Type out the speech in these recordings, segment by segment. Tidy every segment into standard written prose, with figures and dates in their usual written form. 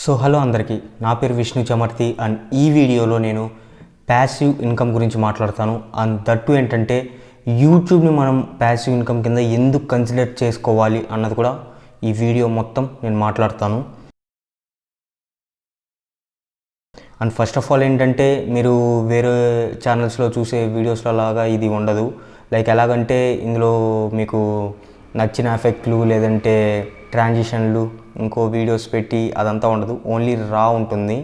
So hello అందరికీ, నా పేరు విష్ణు చమర్తి అండ్ ఈ వీడియోలో నేను ప్యాసివ్ ఇన్కమ్ గురించి మాట్లాడతాను. అండ్ దట్టు ఏంటంటే యూట్యూబ్ని మనం ప్యాసివ్ ఇన్కమ్ కింద ఎందుకు కన్సిడర్ చేసుకోవాలి అన్నది కూడా ఈ వీడియో మొత్తం నేను మాట్లాడతాను. అండ్ ఫస్ట్ ఆఫ్ ఆల్ ఏంటంటే మీరు వేరే ఛానల్స్లో చూసే వీడియోస్లో లాగా ఇది ఉండదు. లైక్ ఎలాగంటే ఇందులో మీకు నచ్చిన ఎఫెక్ట్లు లేదంటే ట్రాన్సిషన్లు ఇంకో వీడియోస్ పెట్టి అదంతా ఉండదు. ఓన్లీ రా ఉంటుంది.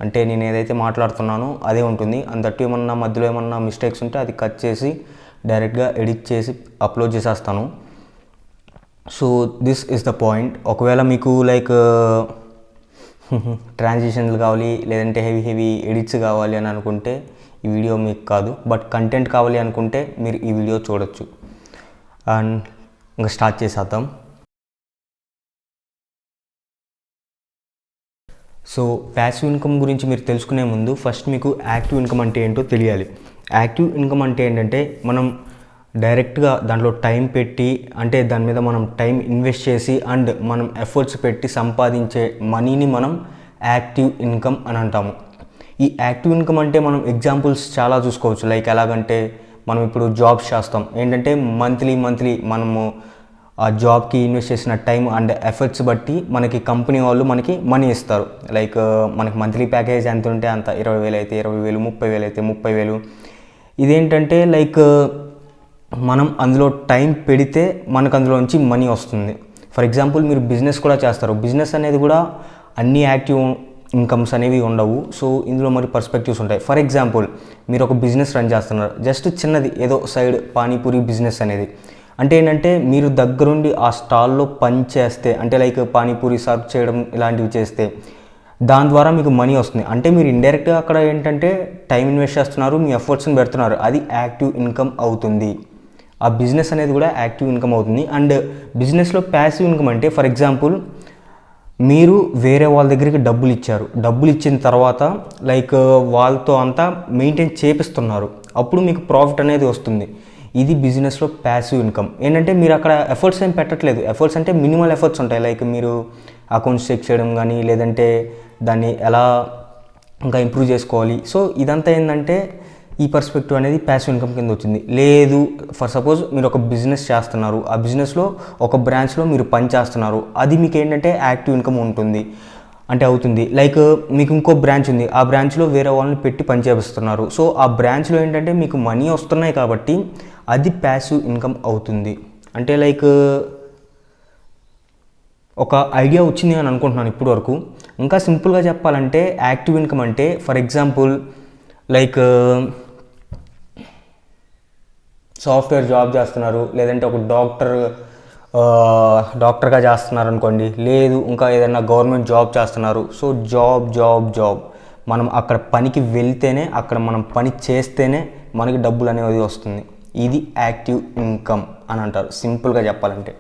అంటే నేను ఏదైతే మాట్లాడుతున్నానో అదే ఉంటుంది. అందట్టు ఏమన్నా మధ్యలో ఏమన్నా మిస్టేక్స్ ఉంటే అది కట్ చేసి డైరెక్ట్గా ఎడిట్ చేసి అప్లోడ్ చేసేస్తాను. So this is the point. ఒకవేళ మీకు లైక్ ట్రాన్సిషన్లు కావాలి లేదంటే హెవీ ఎడిట్స్ కావాలి అని అనుకుంటే ఈ వీడియో మీకు కాదు. బట్ కంటెంట్ కావాలి అనుకుంటే మీరు ఈ వీడియో చూడొచ్చు. అండ్ ఇంకా స్టార్ట్ చేసేద్దాం. సో ప్యాసివ్ ఇన్కమ్ గురించి మీరు తెలుసుకునే ముందు ఫస్ట్ మీకు యాక్టివ్ ఇన్కమ్ అంటే ఏంటో తెలియాలి. యాక్టివ్ ఇన్కమ్ అంటే ఏంటంటే మనం డైరెక్ట్గా దాంట్లో టైం పెట్టి, అంటే దాని మీద మనం టైం ఇన్వెస్ట్ చేసి అండ్ మనం ఎఫర్ట్స్ పెట్టి సంపాదించే మనీని మనం యాక్టివ్ ఇన్కమ్ అని అంటాము. ఈ యాక్టివ్ ఇన్కమ్ అంటే మనం ఎగ్జాంపుల్స్ చాలా చూసుకోవచ్చు. లైక్ ఎలాగంటే మనం ఇప్పుడు జాబ్స్ చేస్తాం. ఏంటంటే మంత్లీ మనము ఆ జాబ్కి ఇన్వెస్ట్ చేసిన టైం అండ్ ఎఫర్ట్స్ బట్టి మనకి కంపెనీ వాళ్ళు మనకి మనీ ఇస్తారు. లైక్ మనకి మంత్లీ ప్యాకేజ్ ఎంత ఉంటే అంత, 20,000 అయితే 20,000, 30,000 అయితే 30,000. ఇదేంటంటే లైక్ మనం అందులో టైం పెడితే మనకు అందులోంచి మనీ వస్తుంది. ఫర్ ఎగ్జాంపుల్ మీరు బిజినెస్ కూడా చేస్తారు. బిజినెస్ అనేది కూడా అన్ని యాక్టివ్ ఇన్కమ్స్ అనేవి ఉండవు. సో ఇందులో మరి పర్స్పెక్టివ్స్ ఉంటాయి. ఫర్ ఎగ్జాంపుల్ మీరు ఒక బిజినెస్ రన్ చేస్తున్నారు, జస్ట్ చిన్నది ఏదో సైడ్ పానీపూరి బిజినెస్ అనేది. అంటే ఏంటంటే మీరు దగ్గరుండి ఆ స్టాల్లో పని చేస్తే, అంటే లైక్ పానీపూరి సర్వ్ చేయడం ఇలాంటివి చేస్తే దాని ద్వారా మీకు మనీ వస్తుంది. అంటే మీరు ఇండైరెక్ట్గా అక్కడ ఏంటంటే టైం ఇన్వెస్ట్ చేస్తున్నారు, మీ ఎఫర్ట్స్ని పెడుతున్నారు. అది యాక్టివ్ ఇన్కమ్ అవుతుంది. ఆ బిజినెస్ అనేది కూడా యాక్టివ్ ఇన్కమ్ అవుతుంది. అండ్ బిజినెస్లో ప్యాసివ్ ఇన్కమ్ అంటే ఫర్ ఎగ్జాంపుల్ మీరు వేరే వాళ్ళ దగ్గరికి డబ్బులు ఇచ్చారు. డబ్బులు ఇచ్చిన తర్వాత లైక్ వాళ్ళతో అంతా మెయింటైన్ చేపిస్తున్నారు. అప్పుడు మీకు ప్రాఫిట్ అనేది వస్తుంది. ఇది బిజినెస్లో ప్యాసివ్ ఇన్కమ్. ఏంటంటే మీరు అక్కడ ఎఫర్ట్స్ ఏం పెట్టట్లేదు. ఎఫర్ట్స్ అంటే మినిమల్ ఎఫర్ట్స్ ఉంటాయి. లైక్ మీరు అకౌంట్స్ చెక్ చేయడం కానీ లేదంటే దాన్ని ఎలా ఇంకా ఇంప్రూవ్ చేసుకోవాలి. సో ఇదంతా ఏంటంటే ఈ పర్స్పెక్టివ్ అనేది ప్యాసివ్ ఇన్కమ్ కింద వచ్చింది. లేదు, ఫర్ సపోజ్ మీరు ఒక బిజినెస్ చేస్తున్నారు, ఆ బిజినెస్లో ఒక బ్రాంచ్లో మీరు పని చేస్తున్నారు, అది మీకు ఏంటంటే యాక్టివ్ ఇన్కమ్ ఉంటుంది అంటే అవుతుంది. లైక్ మీకు ఇంకో బ్రాంచ్ ఉంది, ఆ బ్రాంచ్లో వేరే వాళ్ళని పెట్టి పని చేపిస్తున్నారు. సో ఆ బ్రాంచ్లో ఏంటంటే మీకు మనీ వస్తున్నాయి కాబట్టి అది ప్యాసివ్ ఇన్కమ్ అవుతుంది. అంటే లైక్ ఒక ఐడియా వచ్చింది అని అనుకుంటున్నాను ఇప్పటి వరకు. ఇంకా సింపుల్గా చెప్పాలంటే యాక్టివ్ ఇన్కమ్ అంటే for example like software job చేస్తున్నారు, లేదంటే ఒక డాక్టర్గా చేస్తున్నారు అనుకోండి, లేదు ఇంకా ఏదైనా గవర్నమెంట్ జాబ్ చేస్తున్నారు. సో జాబ్ మనం అక్కడ పనికి వెళ్తేనే, అక్కడ మనం పని చేస్తేనే మనకి డబ్బులు అనేది వస్తుంది. ఇది యాక్టివ్ ఇన్కమ్ అని అంటారు సింపుల్గా చెప్పాలంటే.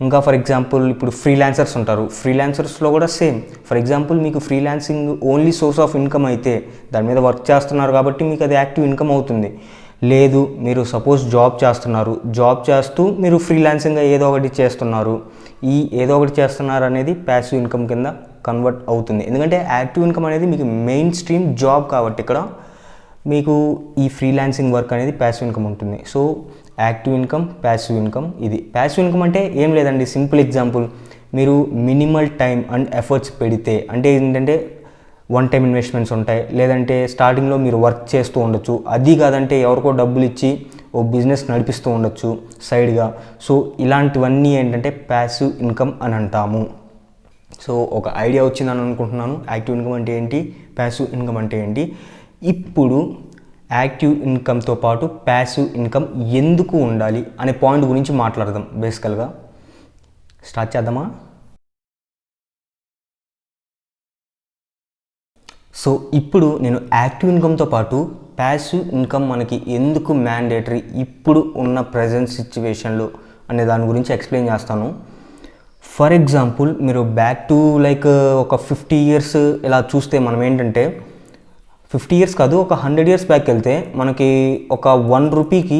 ఇంకా ఫర్ ఎగ్జాంపుల్ ఇప్పుడు ఫ్రీలాన్సర్స్ ఉంటారు. ఫ్రీలాన్సర్స్లో కూడా సేమ్. ఫర్ ఎగ్జాంపుల్ మీకు freelancing only source of income అయితే దాని మీద వర్క్ చేస్తున్నారు కాబట్టి మీకు అది యాక్టివ్ ఇన్కమ్ అవుతుంది. లేదు, మీరు సపోజ్ జాబ్ చేస్తున్నారు, జాబ్ చేస్తూ మీరు ఫ్రీలాన్సింగ్గా ఏదో ఒకటి చేస్తున్నారు, ఈ ఏదో ఒకటి చేస్తున్నారు అనేది ప్యాసివ్ ఇన్కమ్ కింద కన్వర్ట్ అవుతుంది. ఎందుకంటే యాక్టివ్ ఇన్కమ్ అనేది మీకు మెయిన్ స్ట్రీమ్ జాబ్ కాబట్టి ఇక్కడ మీకు ఈ ఫ్రీలాన్సింగ్ వర్క్ అనేది ప్యాసివ్ ఇన్కమ్ ఉంటుంది. So active income, passive income. ఇది ప్యాసివ్ ఇన్కమ్ అంటే ఏం లేదండి, సింపుల్ ఎగ్జాంపుల్ మీరు మినిమల్ టైం అండ్ ఎఫర్ట్స్ పెడితే, అంటే ఏంటంటే వన్ టైం ఇన్వెస్ట్మెంట్స్ ఉంటాయి, లేదంటే స్టార్టింగ్లో మీరు వర్క్ చేస్తూ ఉండొచ్చు, అది కాదంటే ఎవరికో డబ్బులు ఇచ్చి ఓ బిజినెస్ నడిపిస్తూ ఉండొచ్చు సైడ్గా. సో ఇలాంటివన్నీ ఏంటంటే ప్యాసివ్ ఇన్కమ్ అని అంటాము. సో ఒక ఐడియా వచ్చిందని అనుకుంటున్నాను యాక్టివ్ ఇన్కమ్ అంటే ఏంటి, ప్యాసివ్ ఇన్కమ్ అంటే ఏంటి. ఇప్పుడు యాక్టివ్ ఇన్కమ్తో పాటు ప్యాసివ్ ఇన్కమ్ ఎందుకు ఉండాలి అనే పాయింట్ గురించి మాట్లాడదాం. బేసికల్గా స్టార్ట్ చేద్దామా? సో ఇప్పుడు నేను యాక్టివ్ ఇన్కమ్తో పాటు ప్యాసివ్ ఇన్కమ్ మనకి ఎందుకు మ్యాండేటరీ ఇప్పుడు ఉన్న ప్రజెంట్ సిచ్యువేషన్లో అనే దాని గురించి ఎక్స్ప్లెయిన్ చేస్తాను. ఫర్ ఎగ్జాంపుల్ మీరు బ్యాక్ టు లైక్ ఒక 50 years ఇలా చూస్తే మనం ఏంటంటే 50 years కాదు, ఒక 100 years బ్యాక్ వెళ్తే మనకి ఒక 1 రూపీకి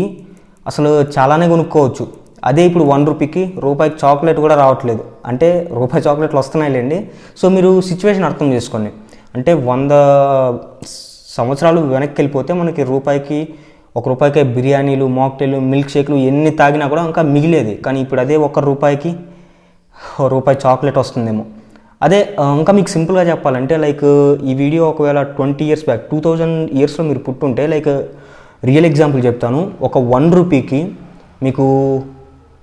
అసలు చాలానే కొనుక్కోవచ్చు. అదే ఇప్పుడు 1 రూపీకి రూపాయికి చాక్లెట్ కూడా రావట్లేదు, అంటే రూపాయి చాక్లెట్లు వస్తున్నాయిలేండి. సో మీరు సిచ్యువేషన్ అర్థం చేసుకోండి. అంటే 100 సంవత్సరాలు వెనక్కి వెళ్ళిపోతే మనకి రూపాయికే బిర్యానీలు, మాక్టైలు, మిల్క్ షేక్లు ఎన్ని తాగినా కూడా ఇంకా మిగిలేది. కానీ ఇప్పుడు అదే 1 రూపాయికి రూపాయి చాక్లెట్ వస్తుందేమో. అదే ఇంకా మీకు సింపుల్గా చెప్పాలంటే లైక్ ఈ వీడియో ఒకవేళ 20 ఇయర్స్ బ్యాక్ 2000 ఇయర్స్లో మీరు పుట్టుంటే లైక్ రియల్ ఎగ్జాంపుల్ చెప్తాను. ఒక 1 రూపీకి మీకు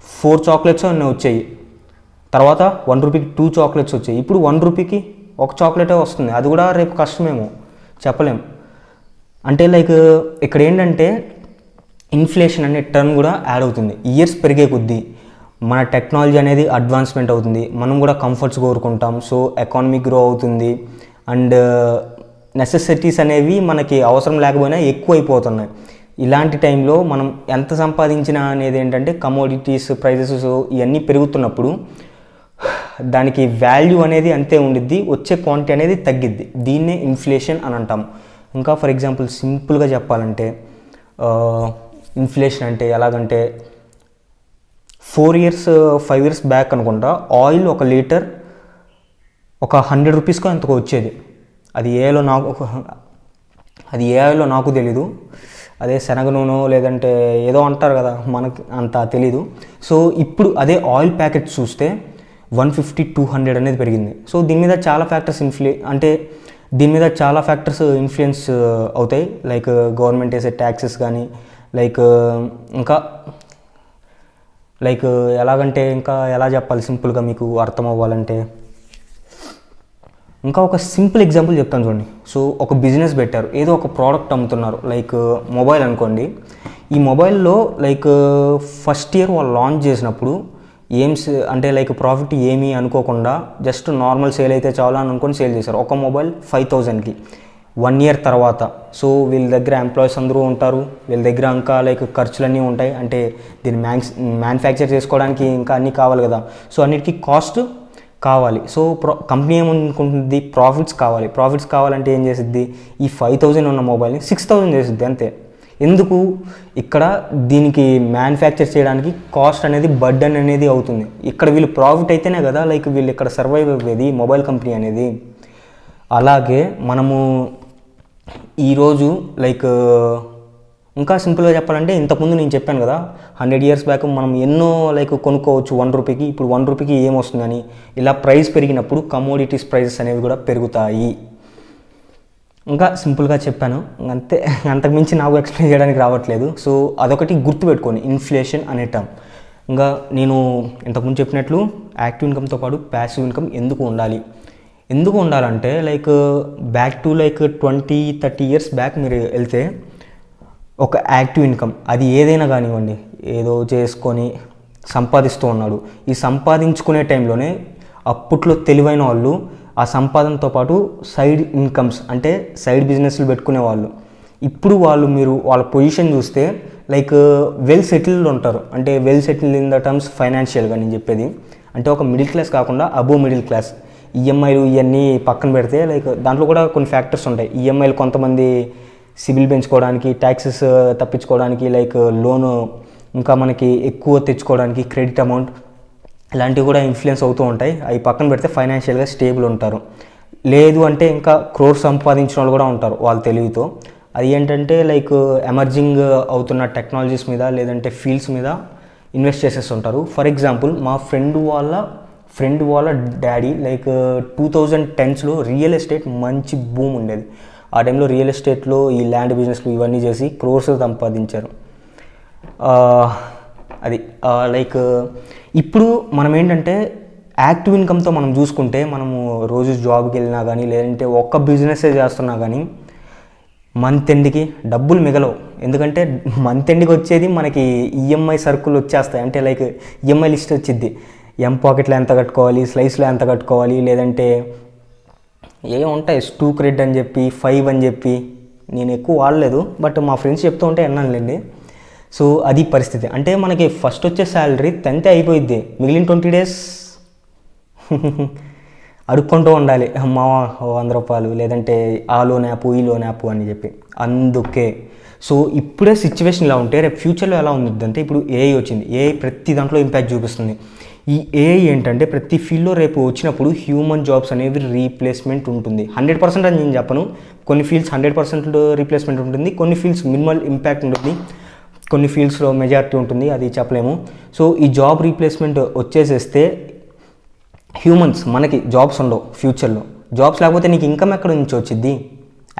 4 చాక్లెట్స్ అన్నీ వచ్చాయి. తర్వాత 1 రూపీకి 2 చాక్లెట్స్ వచ్చాయి. ఇప్పుడు 1 రూపీకి 1 చాక్లెటే వస్తుంది. అది కూడా రేపు కష్టమేమో, చెప్పలేం. అంటే లైక్ ఇక్కడ ఏంటంటే ఇన్ఫ్లేషన్ అనే టర్మ్ కూడా యాడ్ అవుతుంది. ఇయర్స్ పెరిగే కొద్దీ మన టెక్నాలజీ అనేది అడ్వాన్స్మెంట్ అవుతుంది, మనం కూడా కంఫర్ట్స్ కోరుకుంటాం. సో ఎకానమీ గ్రో అవుతుంది అండ్ నెసెసిటీస్ అనేవి మనకి అవసరం లేకపోయినా ఎక్కువ అయిపోతున్నాయి. ఇలాంటి టైంలో మనం ఎంత సంపాదించినా అనేది ఏంటంటే కమోడిటీస్ ప్రైజెస్ ఇవన్నీ పెరుగుతున్నప్పుడు దానికి వాల్యూ అనేది అంతే ఉండిద్ది, వచ్చే క్వాంటిటీ అనేది తగ్గిద్ది. దీన్నే ఇన్ఫ్లేషన్ అని అంటాం. ఇంకా ఫర్ ఎగ్జాంపుల్ సింపుల్గా చెప్పాలంటే ఇన్ఫ్లేషన్ అంటే ఎలాగంటే 5 ఇయర్స్ బ్యాక్ అనుకుంటా ఆయిల్ 1 లీటర్ ఒక 100 రూపీస్కో ఎంతకో వచ్చేది. అది ఏఐలో నాకు తెలీదు. అదే శనగ నూనె లేదంటే ఏదో అంటారు కదా, మనకి అంత తెలీదు. సో ఇప్పుడు అదే ఆయిల్ ప్యాకెట్ చూస్తే 150-200 అనేది పెరిగింది. సో దీని మీద చాలా ఫ్యాక్టర్స్ ఇన్ఫ్లుయెన్స్ అవుతాయి. లైక్ గవర్నమెంట్ వేసే ట్యాక్సెస్ కానీ ఇంకా ఎలా చెప్పాలి సింపుల్గా మీకు అర్థం అవ్వాలంటే, ఇంకా ఒక సింపుల్ ఎగ్జాంపుల్ చెప్తాను చూడండి. సో ఒక బిజినెస్ పెట్టారు, ఏదో ఒక ప్రోడక్ట్ అమ్ముతున్నారు, లైక్ మొబైల్ అనుకోండి. ఈ మొబైల్లో ఫస్ట్ ఇయర్ వాళ్ళు లాంచ్ చేసినప్పుడు అంటే ప్రాఫిట్ ఏమీ అనుకోకుండా జస్ట్ నార్మల్ సేల్ అయితే చాలా అని అనుకొని సేల్ చేశారు. ఒక మొబైల్ 5000కి. 1 ఇయర్ తర్వాత సో వీళ్ళ దగ్గర ఎంప్లాయీస్ అందరూ ఉంటారు, వీళ్ళ దగ్గర ఇంకా ఖర్చులన్నీ ఉంటాయి. అంటే దీన్ని మ్యానుఫ్యాక్చర్ చేసుకోవడానికి ఇంకా అన్నీ కావాలి కదా. సో అన్నిటికీ కాస్ట్ కావాలి. సో కంపెనీ ఏమనుకుంటుంది, ప్రాఫిట్స్ కావాలంటే ఏం చేసిద్ది, ఈ 5000 ఉన్న మొబైల్ని 6000 చేసిద్ది అంతే. ఎందుకు, ఇక్కడ దీనికి మ్యానుఫ్యాక్చర్ చేయడానికి కాస్ట్ అనేది బర్డెన్ అనేది అవుతుంది. ఇక్కడ వీళ్ళు ప్రాఫిట్ అయితేనే కదా వీళ్ళు ఇక్కడ సర్వైవ్ అయ్యేది మొబైల్ కంపెనీ అనేది. అలాగే మనము ఈరోజు ఇంకా సింపుల్గా చెప్పాలంటే ఇంతకుముందు నేను చెప్పాను కదా 100 ఇయర్స్ బ్యాక్ మనం ఎన్నో కొనుక్కోవచ్చు 1 రూపీకి. ఇప్పుడు 1 రూపీకి ఏమొస్తుందని ఇలా ప్రైస్ పెరిగినప్పుడు కమోడిటీస్ ప్రైజెస్ అనేవి కూడా పెరుగుతాయి. ఇంకా సింపుల్గా చెప్పాను అంతే, అంతకుమించి నాకు ఎక్స్ప్లెయిన్ చేయడానికి రావట్లేదు. సో అదొకటి గుర్తుపెట్టుకోండి, ఇన్ఫ్లేషన్ అనే టర్మ్. ఇంకా నేను ఇంతకుముందు చెప్పినట్లు యాక్టివ్ ఇన్కమ్తో పాటు ప్యాసివ్ ఇన్కమ్ ఎందుకు ఉండాలంటే బ్యాక్ టు 20-30 ఇయర్స్ బ్యాక్ మీరు వెళ్తే ఒక యాక్టివ్ ఇన్కమ్ అది ఏదైనా కానివ్వండి, ఏదో చేసుకొని సంపాదిస్తూ ఉన్నాడు. ఈ సంపాదించుకునే టైంలోనే అప్పట్లో తెలివైన వాళ్ళు ఆ సంపాదనతో పాటు సైడ్ ఇన్కమ్స్ అంటే సైడ్ బిజినెస్లు పెట్టుకునే వాళ్ళు. ఇప్పుడు మీరు వాళ్ళ పొజిషన్ చూస్తే వెల్ సెటిల్డ్ ఉంటారు. అంటే well settled in the terms ఫైనాన్షియల్గా నేను చెప్పేది. అంటే ఒక మిడిల్ క్లాస్ కాకుండా అబోవ్ మిడిల్ క్లాస్. ఈఎంఐలు ఇవన్నీ పక్కన పెడితే దాంట్లో కూడా కొన్ని ఫ్యాక్టర్స్ ఉంటాయి. ఈఎంఐలు కొంతమంది సిబిల్ పెంచుకోవడానికి, ట్యాక్సెస్ తప్పించుకోవడానికి, లోను ఇంకా మనకి ఎక్కువ తెచ్చుకోవడానికి క్రెడిట్ అమౌంట్ ఇలాంటివి కూడా ఇన్ఫ్లుయెన్స్ అవుతూ ఉంటాయి. అవి పక్కన పెడితే ఫైనాన్షియల్గా స్టేబుల్ ఉంటారు. లేదు అంటే ఇంకా క్రోర్ సంపాదించిన వాళ్ళు కూడా ఉంటారు వాళ్ళ తెలివితో. అది ఏంటంటే ఎమర్జింగ్ అవుతున్న టెక్నాలజీస్ మీద లేదంటే ఫీల్డ్స్ మీద ఇన్వెస్ట్ చేసేస్తుంటారు. ఫర్ ఎగ్జాంపుల్ మా ఫ్రెండ్ వాళ్ళ డాడీ 2010స్లో రియల్ ఎస్టేట్ మంచి భూమి ఉండేది. ఆ టైంలో రియల్ ఎస్టేట్లో ఈ ల్యాండ్ బిజినెస్లు ఇవన్నీ చేసి క్రోర్స్ సంపాదించారు. అది ఇప్పుడు మనం ఏంటంటే యాక్టివ్ ఇన్కమ్తో మనం చూసుకుంటే మనము రోజు జాబ్కి వెళ్ళినా కానీ లేదంటే ఒక్క బిజినెస్సే చేస్తున్నా కానీ మంత్ ఎండ్కి డబ్బులు మిగలవు. ఎందుకంటే మంత్ ఎండ్కి వచ్చేది మనకి ఈఎంఐ సర్కుల్ వచ్చేస్తాయి. అంటే ఈఎంఐ లిస్ట్ వచ్చిద్ది, పాకెట్లో ఎంత కట్టుకోవాలి, స్లైస్లో ఎంత కట్టుకోవాలి, లేదంటే ఉంటాయి స్టూ క్రెడిట్ అని చెప్పి 5 అని చెప్పి. నేను ఎక్కువ వాడలేదు, బట్ మా ఫ్రెండ్స్ చెప్తూ ఉంటే విన్నానులేండి. సో అది పరిస్థితి. అంటే మనకి ఫస్ట్ వచ్చే శాలరీ 10th అయిపోయిద్ది, మిగిలిన 20 డేస్ అడుక్కుంటూ ఉండాలి. అమ్మ 100 రూపాయలు లేదంటే ఆ లోన్ యాప్ ఈ లోన్ యాప్ అని చెప్పి. అందుకే సో ఇప్పుడే సిచ్యువేషన్ ఇలా ఉంటే రేపు ఫ్యూచర్లో ఎలా ఉందంటే ఇప్పుడు ఏఐ వచ్చింది. ఏఐ ప్రతి దాంట్లో ఇంపాక్ట్ చూపిస్తుంది. ఈ ఏఐ ఏంటంటే ప్రతి ఫీల్డ్లో రేపు వచ్చినప్పుడు హ్యూమన్ జాబ్స్ అనేవి రీప్లేస్మెంట్ ఉంటుంది. 100% అని నేను చెప్పను, కొన్ని ఫీల్డ్స్ 100% రీప్లేస్మెంట్ ఉంటుంది, కొన్ని ఫీల్డ్స్ మినిమల్ ఇంపాక్ట్ ఉంటుంది, కొన్ని ఫీల్డ్స్లో మెజారిటీ ఉంటుంది, అది చెప్పలేము. సో ఈ జాబ్ రీప్లేస్మెంట్ వచ్చేసేస్తే హ్యూమన్స్ మనకి జాబ్స్ ఉండవు ఫ్యూచర్లో. జాబ్స్ లేకపోతే నీకు ఇన్కమ్ ఎక్కడ నుంచి వచ్చిద్ది?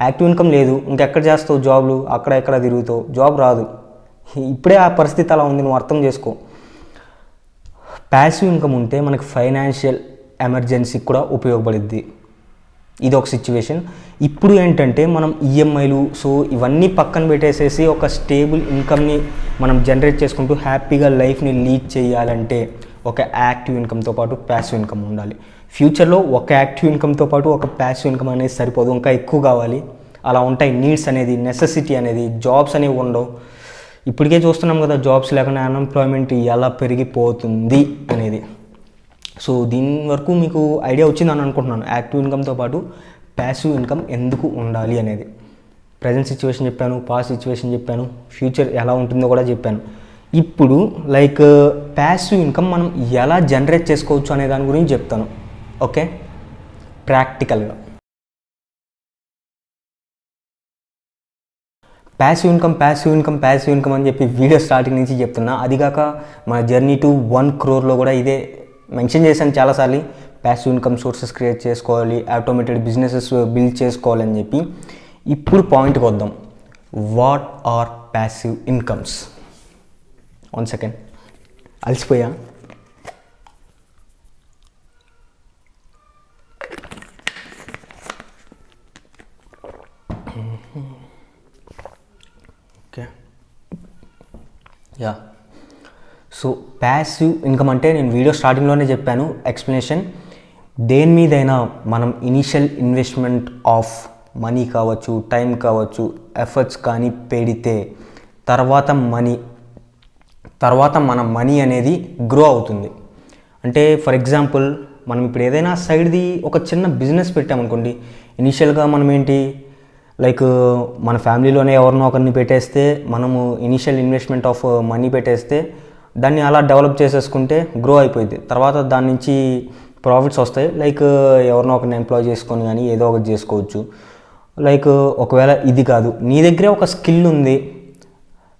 యాక్టివ్ ఇన్కమ్ లేదు, ఇంకెక్కడ చేస్తావు జాబ్లు? అక్కడ ఎక్కడ తిరుగుతావు, జాబ్ రాదు. ఇప్పుడే ఆ పరిస్థితి అలా ఉంది, నువ్వు అర్థం చేసుకో. ప్యాసివ్ ఇన్కమ్ ఉంటే మనకి ఫైనాన్షియల్ ఎమర్జెన్సీకి కూడా ఉపయోగపడుద్ది. ఇది ఒక సిచ్యువేషన్. ఇప్పుడు ఏంటంటే మనం ఈఎంఐలు సో ఇవన్నీ పక్కన పెట్టేసేసి ఒక స్టేబుల్ ఇన్కమ్ని మనం జనరేట్ చేసుకుంటూ హ్యాపీగా లైఫ్ని లీడ్ చేయాలంటే ఒక యాక్టివ్ ఇన్కమ్తో పాటు ప్యాసివ్ ఇన్కమ్ ఉండాలి. ఫ్యూచర్లో ఒక యాక్టివ్ ఇన్కమ్తో పాటు ఒక ప్యాసివ్ ఇన్కమ్ అనేది సరిపోదు, ఇంకా ఎక్కువ కావాలి. అలా ఉంటాయి నీడ్స్ అనేది, నెసెసిటీ అనేది. జాబ్స్ అనేవి ఉండవు. ఇప్పటికే చూస్తున్నాం కదా జాబ్స్ లేకుండా అన్ఎంప్లాయ్మెంట్ ఎలా పెరిగిపోతుంది అనేది. సో దీని వరకు మీకు ఐడియా వచ్చిందని అనుకుంటున్నాను. యాక్టివ్ ఇన్కమ్తో పాటు ప్యాసివ్ ఇన్కమ్ ఎందుకు ఉండాలి అనేది. ప్రజెంట్ సిచ్యువేషన్ చెప్పాను, పాస్ట్ సిచ్యువేషన్ చెప్పాను, ఫ్యూచర్ ఎలా ఉంటుందో కూడా చెప్పాను. ఇప్పుడు లైక్ ప్యాసివ్ ఇన్కమ్ మనం ఎలా జనరేట్ చేసుకోవచ్చు అనే దాని గురించి చెప్తాను. ఓకే, ప్రాక్టికల్గా ప్యాసివ్ ఇన్కమ్ అని చెప్పి వీడియో స్టార్టింగ్ నుంచి చెప్తున్నా. అదిగాక మన జర్నీ టు 1 crore కూడా ఇదే మెన్షన్ చేశాను చాలాసార్లు. ప్యాసివ్ ఇన్కమ్ సోర్సెస్ క్రియేట్ చేసుకోవాలి, ఆటోమేటెడ్ బిజినెసెస్ బిల్డ్ చేసుకోవాలని చెప్పి. ఇప్పుడు పాయింట్కి వద్దాం. What are passive incomes? 1 second, అలసిపోయా. Okay, ya. So passive income అంటే నేను వీడియో స్టార్టింగ్లోనే చెప్పాను ఎక్స్ప్లెనేషన్. దేని మీదైనా మనం ఇనీషియల్ ఇన్వెస్ట్మెంట్ ఆఫ్ మనీ కావచ్చు, టైం కావచ్చు, ఎఫర్ట్స్ కానీ పెడితే తర్వాత మన మనీ అనేది గ్రో అవుతుంది. అంటే ఫర్ ఎగ్జాంపుల్ మనం ఇప్పుడు ఏదైనా సైడ్ది ఒక చిన్న బిజినెస్ పెట్టామనుకోండి. ఇనీషియల్గా మనం ఏంటి లైక్ మన ఫ్యామిలీలోనే ఎవరినో ఒకరిని పెట్టేస్తే మనము ఇనీషియల్ ఇన్వెస్ట్మెంట్ ఆఫ్ మనీ పెట్టేస్తే దాన్ని అలా డెవలప్ చేసేసుకుంటే గ్రో అయిపోయింది. తర్వాత దాని నుంచి ప్రాఫిట్స్ వస్తాయి. లైక్ ఎవరినో ఒకరిని ఎంప్లాయ్ చేసుకొని కానీ ఏదో ఒకటి చేసుకోవచ్చు. లైక్ ఒకవేళ ఇది కాదు, నీ దగ్గరే ఒక స్కిల్ ఉంది,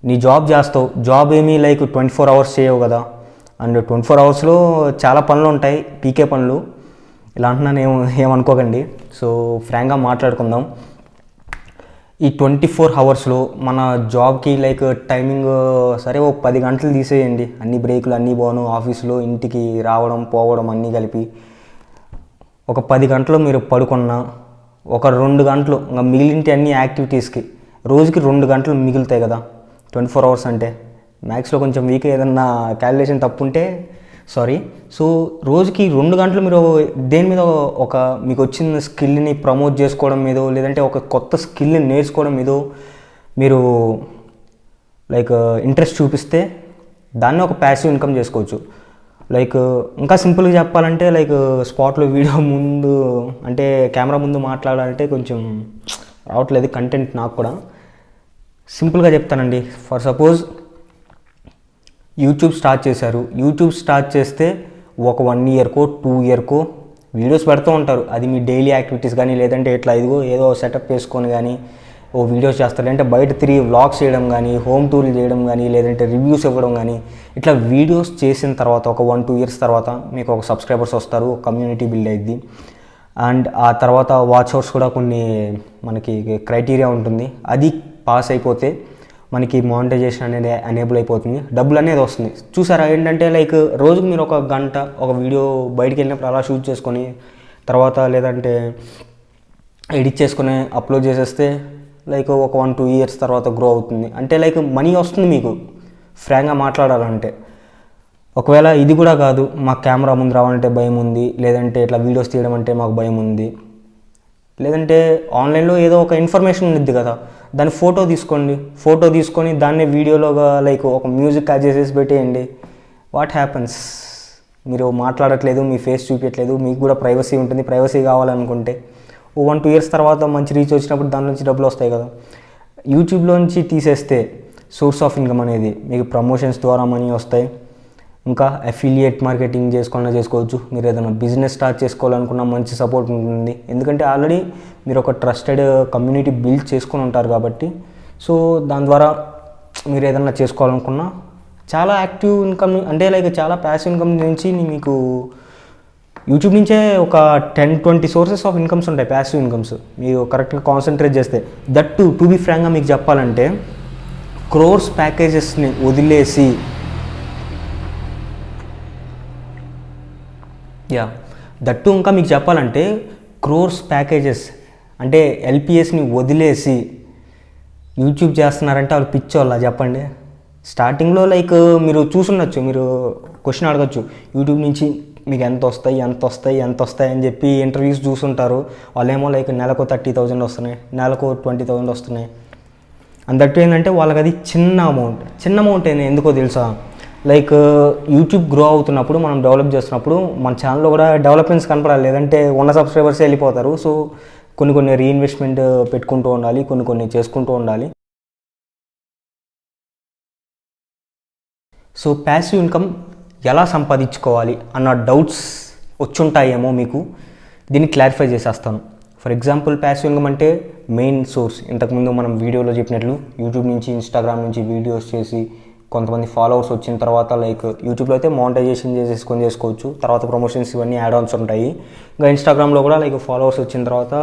నీ జాబ్ చేస్తావు. జాబ్ ఏమీ లైక్ 24 hours చేయవు కదా. అండ్ 24 hours చాలా పనులు ఉంటాయి, పీకే పనులు. ఇలా అంటున్నాను ఏమనుకోకండి. సో ఫ్రాంక్గా మాట్లాడుకుందాం. ఈ 24 hours మన జాబ్కి లైక్ టైమింగ్ సరే ఓ 10 గంటలు తీసేయండి. అన్ని బ్రేకులు అన్నీ పోను, ఆఫీసులో ఇంటికి రావడం పోవడం అన్నీ కలిపి ఒక 10 గంటలు మీరు పడుకున్నా, ఒక 2 గంటలు ఇంకా మిగిలింటి అన్ని యాక్టివిటీస్కి రోజుకి 2 గంటలు మిగులుతాయి కదా 24 hours అంటే. మ్యాథ్స్లో కొంచెం వీక్, ఏదన్నా క్యాలిక్యులేషన్ తప్పు ఉంటే సారీ. సో రోజుకి 2 గంటలు మీరు దేని మీద ఒక మీకు వచ్చిన స్కిల్ని ప్రమోట్ చేసుకోవడం మీదో, లేదంటే ఒక కొత్త స్కిల్ని నేర్చుకోవడం మీదో మీరు లైక్ ఇంట్రెస్ట్ చూపిస్తే దాన్ని ఒక ప్యాసివ్ ఇన్కమ్ చేసుకోవచ్చు. లైక్ ఇంకా సింపుల్గా చెప్పాలంటే లైక్ స్పాట్లో వీడియో ముందు అంటే కెమెరా ముందు మాట్లాడాలంటే కొంచెం రావట్లేదు కంటెంట్ నాకు కూడా. సింపుల్గా చెప్తానండి. ఫర్ సపోజ్ యూట్యూబ్ స్టార్ట్ చేశారు. యూట్యూబ్ స్టార్ట్ చేస్తే ఒక 1 yearకో 2 yearకో వీడియోస్ పెడుతూ ఉంటారు. అది మీ డైలీ యాక్టివిటీస్ కానీ, లేదంటే ఇట్లా ఇదిగో ఏదో సెటప్ చేసుకొని కానీ ఓ వీడియోస్ చేస్తారు. అంటే బయట 3 vlogs చేయడం కానీ, హోమ్ టూర్లు చేయడం కానీ, లేదంటే రివ్యూస్ ఇవ్వడం కానీ, ఇట్లా వీడియోస్ చేసిన తర్వాత ఒక 1-2 years తర్వాత మీకు ఒక సబ్స్క్రైబర్స్ వస్తారు, కమ్యూనిటీ బిల్డ్ అయ్యిద్ది. అండ్ ఆ తర్వాత వాచ్ అవర్స్ కూడా కొన్ని మనకి క్రైటీరియా ఉంటుంది. అది పాస్ అయిపోతే మనకి మానిటైజేషన్ అనేది ఎనేబుల్ అయిపోతుంది, డబ్బులు అనేది వస్తుంది. చూసారా ఏంటంటే లైక్ రోజుకి మీరు 1 గంట ఒక వీడియో బయటికి వెళ్ళినప్పుడు అలా షూట్ చేసుకొని తర్వాత లేదంటే ఎడిట్ చేసుకొని అప్లోడ్ చేసేస్తే లైక్ ఒక 1-2 years తర్వాత గ్రో అవుతుంది. అంటే లైక్ మనీ వస్తుంది మీకు ఫ్రాంక్గా మాట్లాడాలంటే. ఒకవేళ ఇది కూడా కాదు, మాకు కెమెరా ముందు రావాలంటే భయం ఉంది, లేదంటే ఇట్లా వీడియోస్ తీయడం అంటే మాకు భయం ఉంది, లేదంటే ఆన్లైన్లో ఏదో ఒక ఇన్ఫర్మేషన్ ఉంది కదా, దాన్ని ఫోటో తీసుకొని దాన్ని వీడియోలోగా లైక్ ఒక మ్యూజిక్ యాడ్ చేసేసి పెట్టేయండి. What happens? మీరు మాట్లాడట్లేదు, మీ ఫేస్ చూపించట్లేదు, మీకు కూడా ప్రైవసీ ఉంటుంది. ప్రైవసీ కావాలనుకుంటే 1-2 years తర్వాత మంచి రీచ్ వచ్చినప్పుడు దాని నుంచి డబ్బులు వస్తాయి కదా. యూట్యూబ్లోంచి తీసేస్తే సోర్స్ ఆఫ్ ఇన్కమ్ అనేది మీకు ప్రమోషన్స్ ద్వారా మనీ వస్తాయి. ఇంకా అఫిలియేట్ మార్కెటింగ్ చేసుకోవచ్చు. మీరు ఏదైనా బిజినెస్ స్టార్ట్ చేసుకోవాలనుకున్న మంచి సపోర్ట్ ఉంటుంది. ఎందుకంటే ఆల్రెడీ మీరు ఒక ట్రస్టెడ్ కమ్యూనిటీ బిల్డ్ చేసుకొని ఉంటారు కాబట్టి. సో దాని ద్వారా మీరు ఏదైనా చేసుకోవాలనుకున్నా చాలా యాక్టివ్ ఇన్కమ్ అంటే లైక్ చాలా ప్యాసివ్ ఇన్కమ్ నుంచి మీకు యూట్యూబ్ నుంచే ఒక 10-20 సోర్సెస్ ఆఫ్ ఇన్కమ్స్ ఉంటాయి, ప్యాసివ్ ఇన్కమ్స్. మీరు కరెక్ట్గా కాన్సన్ట్రేట్ చేస్తే. దట్ టు బీ ఫ్రాంక్గా మీకు చెప్పాలంటే క్రోర్స్ ప్యాకేజెస్ని వదిలేసి దట్టు ఇంకా మీకు చెప్పాలంటే క్రోర్స్ ప్యాకేజెస్ అంటే ఎల్పిఎస్ని వదిలేసి యూట్యూబ్ చేస్తున్నారంటే వాళ్ళు పిచ్చోళ్ళ చెప్పండి. స్టార్టింగ్లో లైక్ మీరు చూసుండొచ్చు, మీరు క్వశ్చన్ అడగచ్చు, యూట్యూబ్ నుంచి మీకు ఎంత వస్తాయి అని చెప్పి ఇంటర్వ్యూస్ చూసుంటారు. వాళ్ళేమో లైక్ నెలకు 30,000 వస్తున్నాయి, నెలకు 20,000 వస్తున్నాయి. అందట్టు ఏంటంటే వాళ్ళకి అది చిన్న అమౌంట్ ఎందుకో తెలుసా, లైక్ యూట్యూబ్ గ్రో అవుతున్నప్పుడు మనం డెవలప్ చేస్తున్నప్పుడు మన ఛానల్లో కూడా డెవలప్మెంట్స్ కనపడాలి, లేదంటే ఉన్న సబ్స్క్రైబర్స్ వెళ్ళిపోతారు. సో కొన్ని రీఇన్వెస్ట్మెంట్ పెట్టుకుంటూ ఉండాలి, కొన్ని చేసుకుంటూ ఉండాలి. సో ప్యాసివ్ ఇన్కమ్ ఎలా సంపాదించుకోవాలి అన్న డౌట్స్ వచ్చుంటాయేమో మీకు. దీన్ని క్లారిఫై చేసేస్తాను. ఫర్ ఎగ్జాంపుల్ ప్యాసివ్ ఇన్కమ్ అంటే మెయిన్ సోర్స్. ఇంతకుముందు మనం వీడియోలో చెప్పినట్లు యూట్యూబ్ నుంచి ఇన్స్టాగ్రామ్ నుంచి వీడియోస్ చేసి కొంతమంది ఫాలోవర్స్ వచ్చిన తర్వాత లైక్ యూట్యూబ్లో అయితే మానిటైజేషన్ చేసుకోవచ్చు. తర్వాత ప్రమోషన్స్ ఇవన్నీ యాడ్ ఆన్స్ ఉంటాయి. ఇంకా ఇన్స్టాగ్రామ్లో కూడా లైక్ ఫాలోవర్స్ వచ్చిన తర్వాత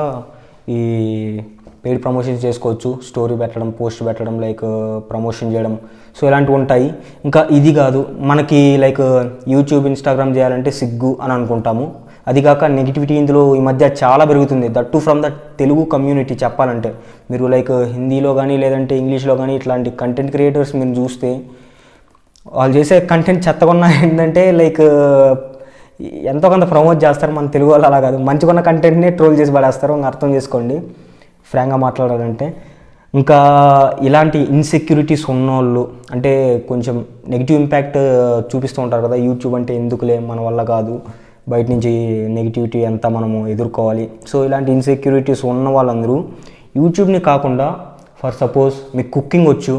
ఈ పెయిడ్ ప్రమోషన్స్ చేసుకోవచ్చు. స్టోరీ పెట్టడం, పోస్ట్ పెట్టడం, లైక్ ప్రమోషన్ చేయడం. సో ఇలాంటివి ఉంటాయి. ఇంకా ఇది కాదు, మనకి లైక్ యూట్యూబ్ ఇన్స్టాగ్రామ్ చేయాలంటే సిగ్గు అని అనుకుంటాము. అది కాక నెగిటివిటీ ఇందులో ఈ మధ్య చాలా పెరుగుతుంది. That from the Telugu community చెప్పాలంటే. మీరు లైక్ హిందీలో కానీ లేదంటే ఇంగ్లీష్లో కానీ ఇట్లాంటి కంటెంట్ క్రియేటర్స్ మీరు చూస్తే వాళ్ళు చేసే కంటెంట్ చెత్తగా ఏంటంటే లైక్ ఎంతో కొంత ప్రమోట్ చేస్తారు. మన తెలుగు వాళ్ళు అలా కాదు, మంచిగా కంటెంట్ని ట్రోల్ చేసి పడేస్తారు. అర్థం చేసుకోండి ఫ్రాంక్గా మాట్లాడాలంటే. ఇంకా ఇలాంటి ఇన్సెక్యూరిటీస్ ఉన్నోళ్ళు అంటే కొంచెం నెగిటివ్ ఇంపాక్ట్ చూపిస్తూ ఉంటారు కదా, యూట్యూబ్ అంటే ఎందుకులే, మన వల్ల కాదు, బయట నుంచి నెగిటివిటీ అంతా మనము ఎదుర్కోవాలి. సో ఇలాంటి ఇన్సెక్యూరిటీస్ ఉన్న వాళ్ళందరూ యూట్యూబ్ని కాకుండా ఫర్ సపోజ్ మీకు కుకింగ్ వచ్చు,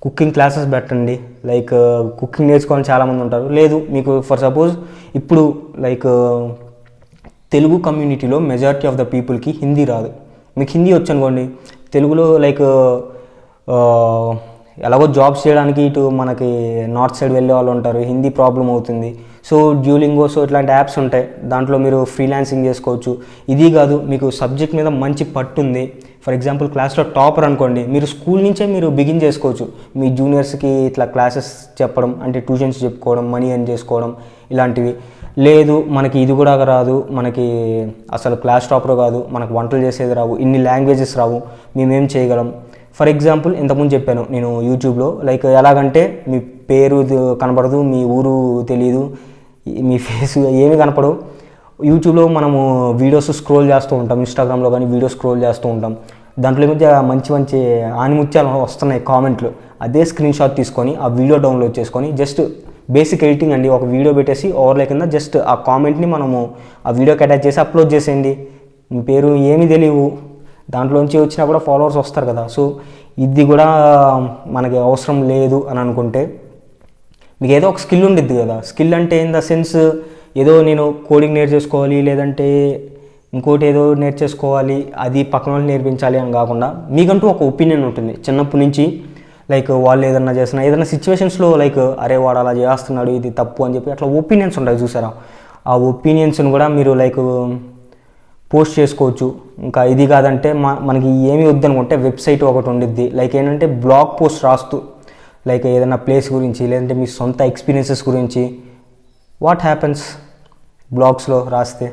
కుకింగ్ క్లాసెస్ పెట్టండి. లైక్ కుకింగ్ నేర్చుకోవాలని చాలామంది ఉంటారు. లేదు మీకు ఫర్ సపోజ్ ఇప్పుడు లైక్ తెలుగు కమ్యూనిటీలో మెజారిటీ ఆఫ్ ద పీపుల్కి హిందీ రాదు. మీకు హిందీ వచ్చు అనుకోండి, తెలుగులో లైక్ ఎలాగో జాబ్స్ చేయడానికి ఇటు మనకి నార్త్ సైడ్ వెళ్ళే వాళ్ళు ఉంటారు, హిందీ ప్రాబ్లం అవుతుంది. సో డ్యూలింగో సో ఇట్లాంటి యాప్స్ ఉంటాయి, దాంట్లో మీరు ఫ్రీలాన్సింగ్ చేసుకోవచ్చు. ఇది కాదు, మీకు సబ్జెక్ట్ మీద మంచి పట్టు ఉంది, ఫర్ ఎగ్జాంపుల్ క్లాస్లో టాపర్ అనుకోండి, మీరు స్కూల్ నుంచే మీరు బిగిన్ చేసుకోవచ్చు. మీ జూనియర్స్కి ఇట్లా క్లాసెస్ చెప్పడం అంటే ట్యూషన్స్ చెప్పుకోవడం, మనీ ఎర్న్ చేసుకోవడం ఇలాంటివి. లేదు మనకి ఇది కూడా రాదు, మనకి అసలు క్లాస్ టాపర్ కాదు, మనకు వంటలు చేసేది రావు, ఇన్ని లాంగ్వేజెస్ రావు, మేమేం చేయగలం. ఫర్ ఎగ్జాంపుల్ ఇంతకుముందు చెప్పాను నేను యూట్యూబ్లో లైక్ ఎలాగంటే మీ పేరు కనపడదు, మీ ఊరు తెలియదు, మీ ఫేస్ ఏమీ కనపడవు. యూట్యూబ్లో మనము వీడియోస్ స్క్రోల్ చేస్తూ ఉంటాం, ఇన్స్టాగ్రామ్లో కానీ వీడియోస్ స్క్రోల్ చేస్తూ ఉంటాం. దాంట్లో మధ్య మంచి ఆనిముత్యాలు వస్తున్నాయి కామెంట్లు. అదే స్క్రీన్ షాట్ తీసుకొని ఆ వీడియో డౌన్లోడ్ చేసుకొని జస్ట్ బేసిక్ ఎడిటింగ్ అండి, ఒక వీడియో పెట్టేసి ఓవర్లే కింద జస్ట్ ఆ కామెంట్ని మనము ఆ వీడియోకి అటాచ్ చేసి అప్లోడ్ చేసేయండి. మీ పేరు ఏమీ తెలియవు, దాంట్లోంచి వచ్చినా కూడా ఫాలోవర్స్ వస్తారు కదా. సో ఇది కూడా మనకి అవసరం లేదు అని అనుకుంటే మీకు ఏదో ఒక స్కిల్ ఉండిద్ది కదా. స్కిల్ అంటే ఇన్ ద సెన్స్ ఏదో నేను కోడింగ్ నేర్చేసుకోవాలి, లేదంటే ఇంకోటి ఏదో నేర్చేసుకోవాలి, అది పక్కన వాళ్ళు నేర్పించాలి అని కాకుండా మీకంటూ ఒక ఒపీనియన్ ఉంటుంది చిన్నప్పటి నుంచి. లైక్ వాళ్ళు ఏదన్నా చేస్తున్నా ఏదైనా సిచ్యువేషన్స్లో లైక్ అరే వాడు అలా చేస్తున్నాడు, ఇది తప్పు అని చెప్పి అట్లా ఒపీనియన్స్ ఉంటాయి చూసారా. ఆ ఒపీనియన్స్ని కూడా మీరు లైక్ పోస్ట్ చేసుకోవచ్చు. ఇంకా ఇది కాదంటే మనకి ఏమీ వద్దనుకుంటే వెబ్సైట్ ఒకటి ఉండిద్ది, లైక్ ఏంటంటే బ్లాగ్ పోస్ట్ రాస్తూ లైక్ ఏదైనా ప్లేస్ గురించి లేదంటే మీ సొంత ఎక్స్పీరియన్సెస్ గురించి వాట్ హ్యాపెన్స్ బ్లాగ్స్లో రాస్తే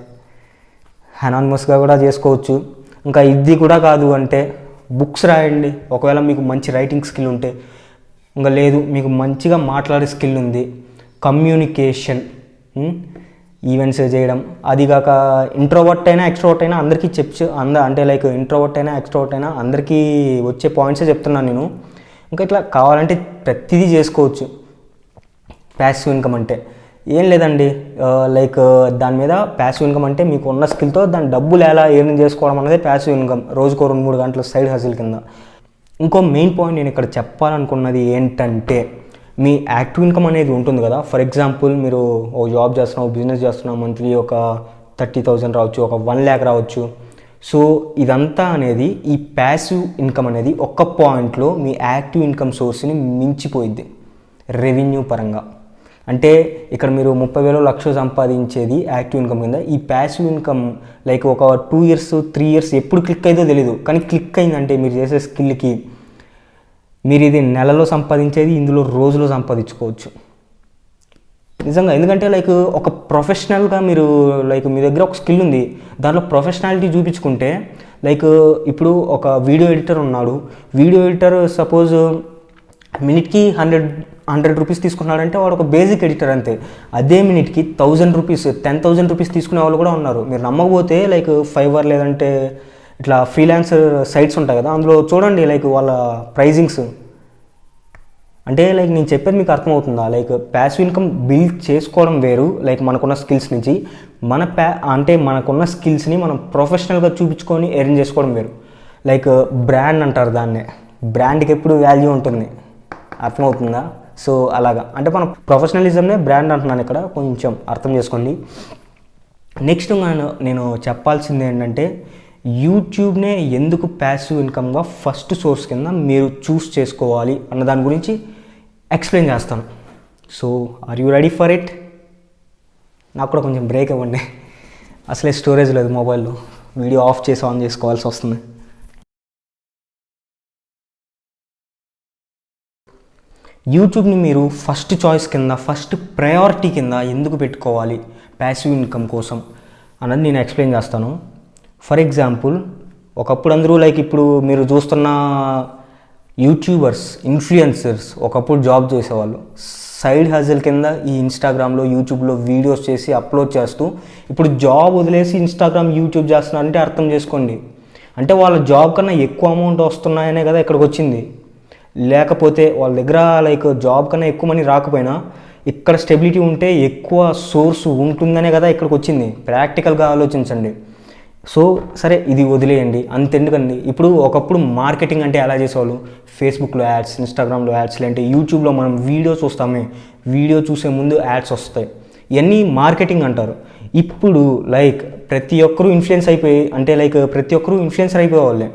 అనానిమస్గా కూడా చేసుకోవచ్చు. ఇంకా ఇది కూడా కాదు అంటే బుక్స్ రాయండి, ఒకవేళ మీకు మంచి రైటింగ్ స్కిల్ ఉంటే. ఇంకా లేదు మీకు మంచిగా మాట్లాడే స్కిల్ ఉంది, కమ్యూనికేషన్, ఈవెంట్స్ చేయడం, అది కాక ఇంట్రోవర్ట్ అయినా ఎక్స్ట్రోవర్ట్ అయినా అందరికీ అంటే లైక్ ఇంట్రోవర్ట్ అయినా ఎక్స్ట్రోవర్ట్ అయినా అందరికీ వచ్చే పాయింట్సే చెప్తున్నాను నేను. ఇంకా ఇట్లా కావాలంటే ప్రతిదీ చేసుకోవచ్చు. ప్యాసివ్ ఇన్కమ్ అంటే ఏం లేదండి, లైక్ దాని మీద ప్యాసివ్ ఇన్కమ్ అంటే మీకు ఉన్న స్కిల్తో దాని డబ్బులు ఎలా ఎర్న్ చేసుకోవడం అనేది ప్యాసివ్ ఇన్కమ్. రోజుకో 2-3 గంటలు సైడ్ హజిల్ కింద. ఇంకో మెయిన్ పాయింట్ నేను ఇక్కడ చెప్పాలనుకున్నది ఏంటంటే, మీ యాక్టివ్ ఇన్కమ్ అనేది ఉంటుంది కదా. ఫర్ ఎగ్జాంపుల్ మీరు ఓ జాబ్ చేస్తున్నావు, బిజినెస్ చేస్తున్నావు, మంత్లీ ఒక 30,000 రావచ్చు, ఒక 1 lakh రావచ్చు. సో ఇదంతా అనేది ఈ ప్యాసివ్ ఇన్కమ్ అనేది ఒక్క పాయింట్లో మీ యాక్టివ్ ఇన్కమ్ సోర్స్ని మించిపోయిద్ది రెవెన్యూ పరంగా. అంటే ఇక్కడ మీరు 30,000 లక్షలు సంపాదించేది యాక్టివ్ ఇన్కమ్ కింద. ఈ ప్యాసివ్ ఇన్కమ్ లైక్ ఒక 2 years 3 years ఎప్పుడు క్లిక్ అయిందో తెలియదు, కానీ క్లిక్ అయిందంటే మీరు చేసే స్కిల్కి మీరు ఇది నెలలో సంపాదించేది ఇందులో రోజులో సంపాదించుకోవచ్చు నిజంగా. ఎందుకంటే లైక్ ఒక ప్రొఫెషనల్గా మీరు లైక్ మీ దగ్గర ఒక స్కిల్ ఉంది, దాంట్లో ప్రొఫెషనాలిటీ చూపించుకుంటే, లైక్ ఇప్పుడు ఒక వీడియో ఎడిటర్ ఉన్నాడు, వీడియో ఎడిటర్ సపోజ్ మినిట్కి 100 రూపీస్ తీసుకున్నాడంటే వాడు ఒక బేసిక్ ఎడిటర్ అంతే. అదే మినిట్కి 1000 రూపీస్ 10,000 రూపీస్ తీసుకునే వాళ్ళు కూడా ఉన్నారు. మీరు నమ్మకపోతే లైక్ ఫైవర్ లేదంటే ఇట్లా ఫ్రీలాన్సర్ సైట్స్ ఉంటాయి కదా, అందులో చూడండి లైక్ వాళ్ళ ప్రైజింగ్స్. అంటే లైక్ నేను చెప్పేది మీకు అర్థమవుతుందా? లైక్ ప్యాసివ్ ఇన్కమ్ బిల్డ్ చేసుకోవడం వేరు, లైక్ మనకున్న స్కిల్స్ నుంచి అంటే మనకున్న స్కిల్స్ని మనం ప్రొఫెషనల్గా చూపించుకొని ఎర్న్ చేసుకోవడం వేరు. లైక్ బ్రాండ్ అంటారు దాన్నే, బ్రాండ్కి ఎప్పుడు వాల్యూ ఉంటుంది, అర్థమవుతుందా? సో అలాగా అంటే మన ప్రొఫెషనలిజంనే బ్రాండ్ అంటున్నాను ఇక్కడ, కొంచెం అర్థం చేసుకోండి. నెక్స్ట్ నేను చెప్పాల్సింది ఏంటంటే, యూట్యూబ్నే ఎందుకు ప్యాసివ్ ఇన్కమ్గా ఫస్ట్ సోర్స్ కింద మీరు చూస్ చేసుకోవాలి అన్న దాని గురించి ఎక్స్ప్లెయిన్ చేస్తాను. So are you ready for it? నాకు కూడా కొంచెం బ్రేక్ ఇవ్వండి, అసలే స్టోరేజ్ లేదు మొబైల్లో, వీడియో ఆఫ్ చేసి ఆన్ చేసుకోవాల్సి వస్తుంది. యూట్యూబ్ని మీరు ఫస్ట్ చాయిస్ కింద, ఫస్ట్ ప్రయారిటీ కింద ఎందుకు పెట్టుకోవాలి ప్యాసివ్ ఇన్కమ్ కోసం అన్నది నేను ఎక్స్ప్లెయిన్ చేస్తాను. ఫర్ ఎగ్జాంపుల్, ఒకప్పుడు అందరూ లైక్ ఇప్పుడు మీరు చూస్తున్న యూట్యూబర్స్, ఇన్ఫ్లుయెన్సర్స్ ఒకప్పుడు జాబ్ చేసేవాళ్ళు, సైడ్ హజిల్ కింద ఈ ఇన్స్టాగ్రామ్లో, యూట్యూబ్లో వీడియోస్ చేసి అప్లోడ్ చేస్తూ ఇప్పుడు జాబ్ వదిలేసి ఇన్స్టాగ్రామ్, యూట్యూబ్ చేస్తున్నారంటే అర్థం చేసుకోండి. అంటే వాళ్ళ జాబ్ కన్నా ఎక్కువ అమౌంట్ వస్తున్నాయనే కదా ఇక్కడికి వచ్చింది. లేకపోతే వాళ్ళ దగ్గర లైక్ జాబ్ కన్నా ఎక్కువ మనీ రాకపోయినా ఇక్కడ స్టెబిలిటీ ఉంటే ఎక్కువ సోర్స్ ఉంటుందనే కదా ఇక్కడికి వచ్చింది. ప్రాక్టికల్గా ఆలోచించండి. సో సరే ఇది వదిలేయండి, అంతెందుకండి. ఇప్పుడు ఒకప్పుడు మార్కెటింగ్ అంటే ఎలా చేసేవాళ్ళు, ఫేస్బుక్లో యాడ్స్, ఇన్స్టాగ్రామ్లో యాడ్స్, లేదంటే యూట్యూబ్లో మనం వీడియో చూస్తామే, వీడియో చూసే ముందు యాడ్స్ వస్తాయి, ఇవన్నీ మార్కెటింగ్ అంటారు. ఇప్పుడు లైక్ ప్రతి ఒక్కరూ ఇన్ఫ్లుయెన్స్ అయిపోయి, అంటే లైక్ ప్రతి ఒక్కరూ ఇన్ఫ్లుయెన్సర్ అయిపోయేవాళ్ళే.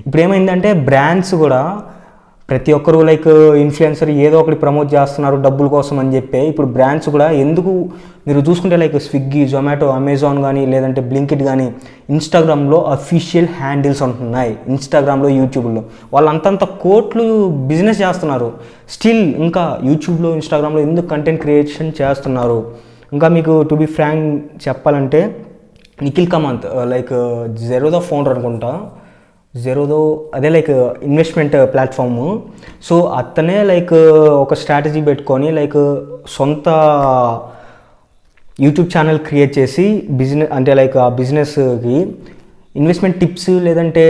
ఇప్పుడు ఏమైందంటే బ్రాండ్స్ కూడా ప్రతి ఒక్కరూ లైక్ ఇన్ఫ్లుయెన్సర్ ఏదో ఒకటి ప్రమోట్ చేస్తున్నారు డబ్బుల కోసం అని చెప్పి, ఇప్పుడు బ్రాండ్స్ కూడా ఎందుకు మీరు చూసుకుంటే లైక్ స్విగ్గీ, జొమాటో, అమెజాన్ కానీ లేదంటే బ్లింకిట్ కానీ ఇన్స్టాగ్రామ్లో అఫీషియల్ హ్యాండిల్స్ ఉంటున్నాయి. ఇన్స్టాగ్రామ్లో, యూట్యూబ్లో వాళ్ళు అంతంత కోట్లు బిజినెస్ చేస్తున్నారు. స్టిల్ ఇంకా యూట్యూబ్లో, ఇన్స్టాగ్రామ్లో ఎందుకు కంటెంట్ క్రియేషన్ చేస్తున్నారు? ఇంకా మీకు టు బి ఫ్రాంక్ చెప్పాలంటే, నిఖిల్ కమంత్ లైక్ జెరోదా ఫౌండర్ అనుకుంటా, జెరోదో అదే లైక్ ఇన్వెస్ట్మెంట్ ప్లాట్ఫాము. సో అతనే లైక్ ఒక స్ట్రాటజీ పెట్టుకొని లైక్ సొంత యూట్యూబ్ ఛానల్ క్రియేట్ చేసి బిజినెస్ అంటే లైక్ ఆ బిజినెస్కి ఇన్వెస్ట్మెంట్ టిప్స్ లేదంటే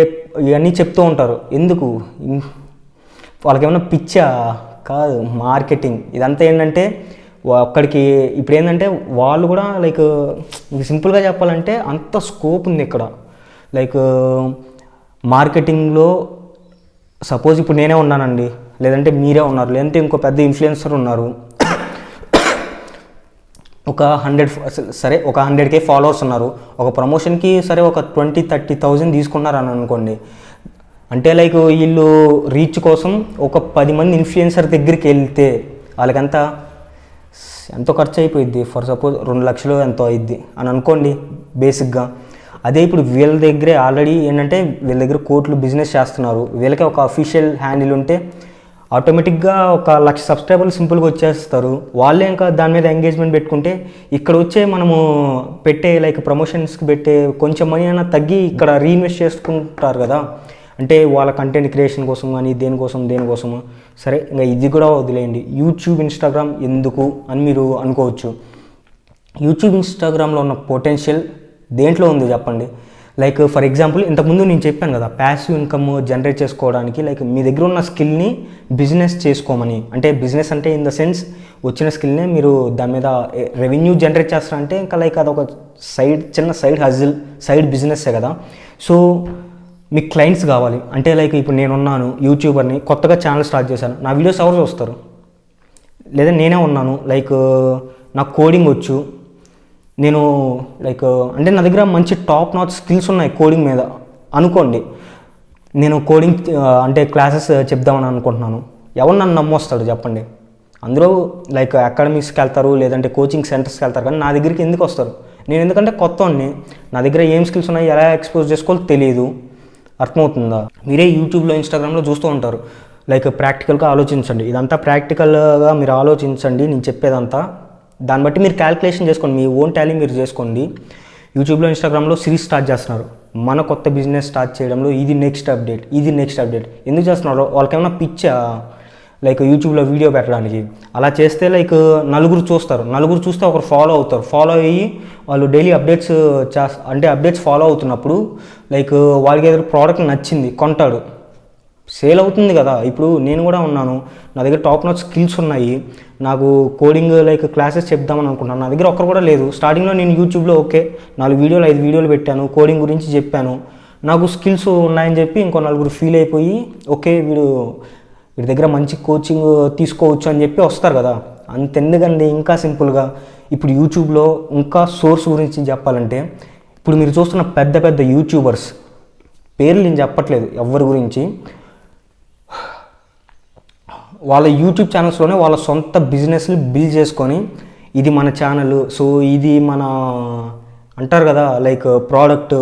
ఇవన్నీ చెప్తూ ఉంటారు. ఎందుకు? వాళ్ళకి ఏమైనా పిచ్చా? కాదు, మార్కెటింగ్. ఇదంతా ఏంటంటే అక్కడికి ఇప్పుడు ఏంటంటే వాళ్ళు కూడా లైక్ సింపుల్గా చెప్పాలంటే అంత స్కోప్ ఉంది ఇక్కడ. లైక్ మార్కెటింగ్లో సపోజ్ ఇప్పుడు నేనే ఉన్నానండి, లేదంటే మీరే ఉన్నారు, లేదంటే ఇంకో పెద్ద ఇన్ఫ్లుయెన్సర్ ఉన్నారు, ఒక 100K ఫాలోవర్స్ ఉన్నారు, ఒక ప్రమోషన్కి సరే ఒక 20-30,000 తీసుకున్నారు అని అనుకోండి. అంటే లైక్ వీళ్ళు రీచ్ కోసం ఒక 10 మంది ఇన్ఫ్లుయెన్సర్ దగ్గరికి వెళ్తే వాళ్ళకంతా ఎంతో ఖర్చు అయిపోయింది. ఫర్ సపోజ్ 2 లక్షలు ఎంతో అయింది అని అనుకోండి బేసిక్గా. అదే ఇప్పుడు వీళ్ళ దగ్గరే ఆల్రెడీ ఏంటంటే వీళ్ళ దగ్గర కోట్లు బిజినెస్ చేస్తున్నారు, వీళ్ళకి ఒక అఫీషియల్ హ్యాండిల్ ఉంటే ఆటోమేటిక్గా 1,00,000 సబ్స్క్రైబర్లు సింపుల్గా వచ్చేస్తారు. వాళ్ళే ఇంకా దాని మీద ఎంగేజ్మెంట్ పెట్టుకుంటే ఇక్కడ వచ్చే మనము పెట్టే లైక్ ప్రమోషన్స్కి పెట్టే కొంచెం మనీ అయినా తగ్గి ఇక్కడ రీఇన్వెస్ట్ చేసుకుంటారు కదా. అంటే వాళ్ళ కంటెంట్ క్రియేషన్ కోసం కానీ దేనికోసము. సరే ఇంకా ఇది కూడా వదిలేయండి. యూట్యూబ్, ఇన్స్టాగ్రామ్ ఎందుకు అని మీరు అనుకోవచ్చు. యూట్యూబ్, ఇన్స్టాగ్రామ్లో ఉన్న పొటెన్షియల్ దేంట్లో ఉంది చెప్పండి. లైక్ ఫర్ ఎగ్జాంపుల్ ఇంతకుముందు నేను చెప్పాను కదా, ప్యాసివ్ ఇన్కమ్ జనరేట్ చేసుకోవడానికి లైక్ మీ దగ్గర ఉన్న స్కిల్ని బిజినెస్ చేసుకోమని. అంటే బిజినెస్ అంటే ఇన్ ద సెన్స్ వచ్చిన స్కిల్నే మీరు దాని మీద రెవెన్యూ జనరేట్ చేస్తారంటే ఇంకా లైక్ అదొక చిన్న సైడ్ హజిల్, సైడ్ బిజినెస్సే కదా. సో మీకు క్లయింట్స్ కావాలి అంటే లైక్ ఇప్పుడు నేనున్నాను యూట్యూబర్ని, కొత్తగా ఛానల్ స్టార్ట్ చేశాను, నా వీడియోస్ ఎవరు చూస్తారు? లేదా నేనే ఉన్నాను లైక్ నాకు కోడింగ్ వచ్చు, నేను లైక్ అంటే నా దగ్గర మంచి టాప్ నాచ్ స్కిల్స్ ఉన్నాయి కోడింగ్ మీద అనుకోండి, నేను కోడింగ్ అంటే క్లాసెస్ చెప్దామని అనుకుంటున్నాను, ఎవరు నన్ను నమ్మొస్తాడు చెప్పండి? అందరూ లైక్ అకాడమీస్కి వెళ్తారు, లేదంటే కోచింగ్ సెంటర్స్కి వెళ్తారు, కానీ నా దగ్గరికి ఎందుకు వస్తారు? నేను ఎందుకంటే కొత్తవాడిని, నా దగ్గర ఏం స్కిల్స్ ఉన్నాయి, ఎలా ఎక్స్పోజ్ చేసుకోవాలో తెలియదు. అర్థమవుతుందా? మీరే యూట్యూబ్లో ఇన్స్టాగ్రామ్లో చూస్తూ ఉంటారు, లైక్ ప్రాక్టికల్గా ఆలోచించండి, ఇదంతా ప్రాక్టికల్గా మీరు ఆలోచించండి నేను చెప్పేదంతా, దాన్ని బట్టి మీరు క్యాల్కులేషన్ చేసుకోండి, మీ ఓన్ టాలీ మీరు చేసుకోండి. యూట్యూబ్లో ఇన్స్టాగ్రామ్లో సిరీస్ స్టార్ట్ చేస్తున్నారు, మన కొత్త బిజినెస్ స్టార్ట్ చేయడంలో ఇది నెక్స్ట్ అప్డేట్, ఇది నెక్స్ట్ అప్డేట్ ఎందుకు చేస్తున్నారు? వాళ్ళకేమైనా పిచ్చా లైక్ యూట్యూబ్లో వీడియో పెట్టడానికి? అలా చేస్తే లైక్ నలుగురు చూస్తారు, నలుగురు చూస్తే ఒకరు ఫాలో అవుతారు, ఫాలో అయ్యి వాళ్ళు డైలీ అప్డేట్స్ అంటే అప్డేట్స్ ఫాలో అవుతున్నప్పుడు లైక్ వాళ్ళకి ఏదైనా ప్రోడక్ట్ నచ్చింది కొంటాడు, సేల్ అవుతుంది కదా. ఇప్పుడు నేను కూడా ఉన్నాను, నా దగ్గర టాప్ నాచ్ స్కిల్స్ ఉన్నాయి, నాకు కోడింగ్ లైక్ క్లాసెస్ చెప్దామని అనుకుంటున్నాను, నా దగ్గర ఒక్కరు కూడా లేదు. స్టార్టింగ్లో నేను యూట్యూబ్లో 4 వీడియోలు 5 వీడియోలు పెట్టాను, కోడింగ్ గురించి చెప్పాను, నాకు స్కిల్స్ ఉన్నాయని చెప్పి ఇంకో నలుగురు ఫీల్ అయిపోయి వీడి దగ్గర మంచి కోచింగ్ తీసుకోవచ్చు అని చెప్పి వస్తారు కదా. అంతెందుకండి, ఇంకా సింపుల్గా ఇప్పుడు యూట్యూబ్లో ఇంకా సోర్స్ గురించి చెప్పాలంటే, ఇప్పుడు మీరు చూస్తున్న పెద్ద పెద్ద యూట్యూబర్స్ పేర్లు నేను చెప్పట్లేదు ఎవరి గురించి, వాళ్ళ యూట్యూబ్ ఛానల్స్లోనే వాళ్ళ సొంత బిజినెస్లు బిల్డ్ చేసుకొని, ఇది మన ఛానల్, సో ఇది మన అంటారు కదా లైక్ ప్రోడక్ట్,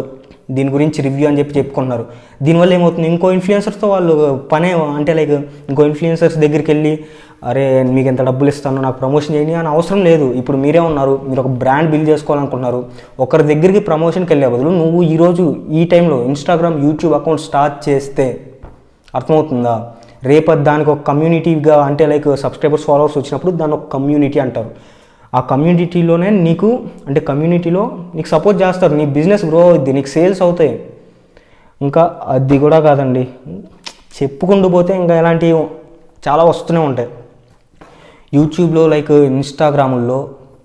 దీని గురించి రివ్యూ అని చెప్పి చెప్పుకుంటున్నారు. దీనివల్ల ఏమవుతుంది, ఇంకో ఇన్ఫ్లుయెన్సర్స్తో వాళ్ళు పనే అంటే లైక్ ఇంకో ఇన్ఫ్లుయెన్సర్స్ దగ్గరికి వెళ్ళి అరే మీకు ఎంత డబ్బులు ఇస్తాను నాకు ప్రమోషన్ చేయండి అని అవసరం లేదు. ఇప్పుడు మీరే ఉన్నారు, మీరు ఒక బ్రాండ్ బిల్డ్ చేసుకోవాలనుకుంటున్నారు, ఒకరి దగ్గరికి ప్రమోషన్కి వెళ్ళే బదులు నువ్వు ఈరోజు ఈ టైంలో ఇన్స్టాగ్రామ్ యూట్యూబ్ అకౌంట్ స్టార్ట్ చేస్తే, అర్థమవుతుందా, రేపటి దానికి ఒక కమ్యూనిటీగా అంటే లైక్ సబ్స్క్రైబర్స్ ఫాలోవర్స్ వచ్చినప్పుడు దాన్ని ఒక కమ్యూనిటీ అంటారు. ఆ కమ్యూనిటీలోనే నీకు అంటే కమ్యూనిటీలో నీకు సపోర్ట్ చేస్తారు, నీ బిజినెస్ గ్రో అవుద్ది, నీకు సేల్స్ అవుతాయి. ఇంకా అది కూడా కాదండి, చెప్పుకుంటూ పోతే ఇంకా ఇలాంటివి చాలా వస్తూనే ఉంటాయి. యూట్యూబ్లో లైక్ ఇన్స్టాగ్రాముల్లో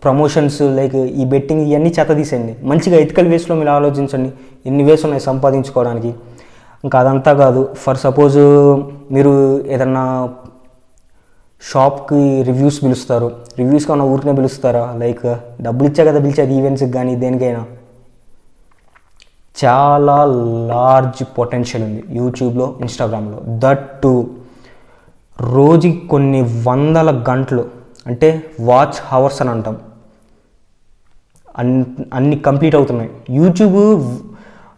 ప్రమోషన్స్ లైక్ ఈ బెట్టింగ్ ఇవన్నీ చెత్త తీసేయండి, మంచిగా ఎథికల్ వేస్లో మీరు ఆలోచించండి, ఎన్ని వేస్ ఉన్నాయి సంపాదించుకోవడానికి. ఇంకా అదంతా కాదు, ఫర్ సపోజ్ మీరు ఏదన్నా షాప్కి రివ్యూస్ పిలుస్తారు, రివ్యూస్ కన్నా ఊరికనే పిలుస్తారా? లైక్ డబ్బులు ఇచ్చా కదా పిలిచేది, ఈవెంట్స్కి కానీ దేనికైనా. చాలా లార్జ్ పొటెన్షియల్ ఉంది యూట్యూబ్లో ఇన్స్టాగ్రామ్లో, దట్ టు రోజుకి కొన్ని వందల గంటలు అంటే వాచ్ హవర్స్ అని అంటాం, అన్ని కంప్లీట్ అవుతున్నాయి. యూట్యూబ్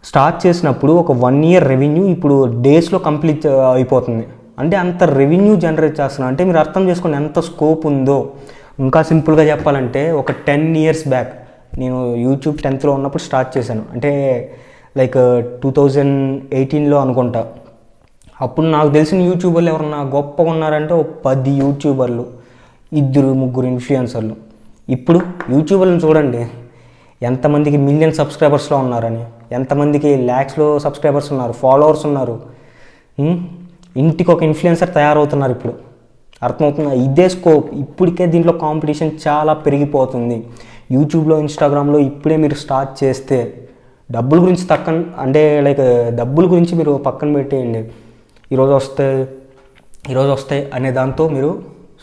స్టార్ట్ చేసినప్పుడు ఒక 1 year రెవెన్యూ ఇప్పుడు డేస్లో కంప్లీట్ అయిపోతుంది. అంటే అంత రెవెన్యూ జనరేట్ చేస్తున్నా అంటే మీరు అర్థం చేసుకోండి ఎంత స్కోప్ ఉందో. ఇంకా సింపుల్గా చెప్పాలంటే ఒక 10 years బ్యాక్ నేను యూట్యూబ్ 10th ఉన్నప్పుడు స్టార్ట్ చేశాను, అంటే లైక్ 2018లో అనుకుంటా. అప్పుడు నాకు తెలిసిన యూట్యూబర్లు ఎవరన్నా గొప్పగా ఉన్నారంటే 10 యూట్యూబర్లు, 2-3 ఇన్ఫ్లుయెన్సర్లు. ఇప్పుడు యూట్యూబర్లను చూడండి ఎంతమందికి మిలియన్ సబ్స్క్రైబర్స్లో ఉన్నారని, ఎంతమందికి ల్యాక్స్లో సబ్స్క్రైబర్స్ ఉన్నారు, ఫాలోవర్స్ ఉన్నారు, ఇంటికి ఒక ఇన్ఫ్లుయెన్సర్ తయారవుతున్నారు ఇప్పుడు. అర్థమవుతుంది, ఇదే స్కోప్. ఇప్పటికే దీంట్లో కాంపిటీషన్ చాలా పెరిగిపోతుంది. యూట్యూబ్లో ఇన్స్టాగ్రామ్లో ఇప్పుడే మీరు స్టార్ట్ చేస్తే డబ్బుల గురించి అంటే లైక్ డబ్బుల గురించి మీరు పక్కన పెట్టేయండి, ఈరోజు వస్తాయి అనే దాంతో మీరు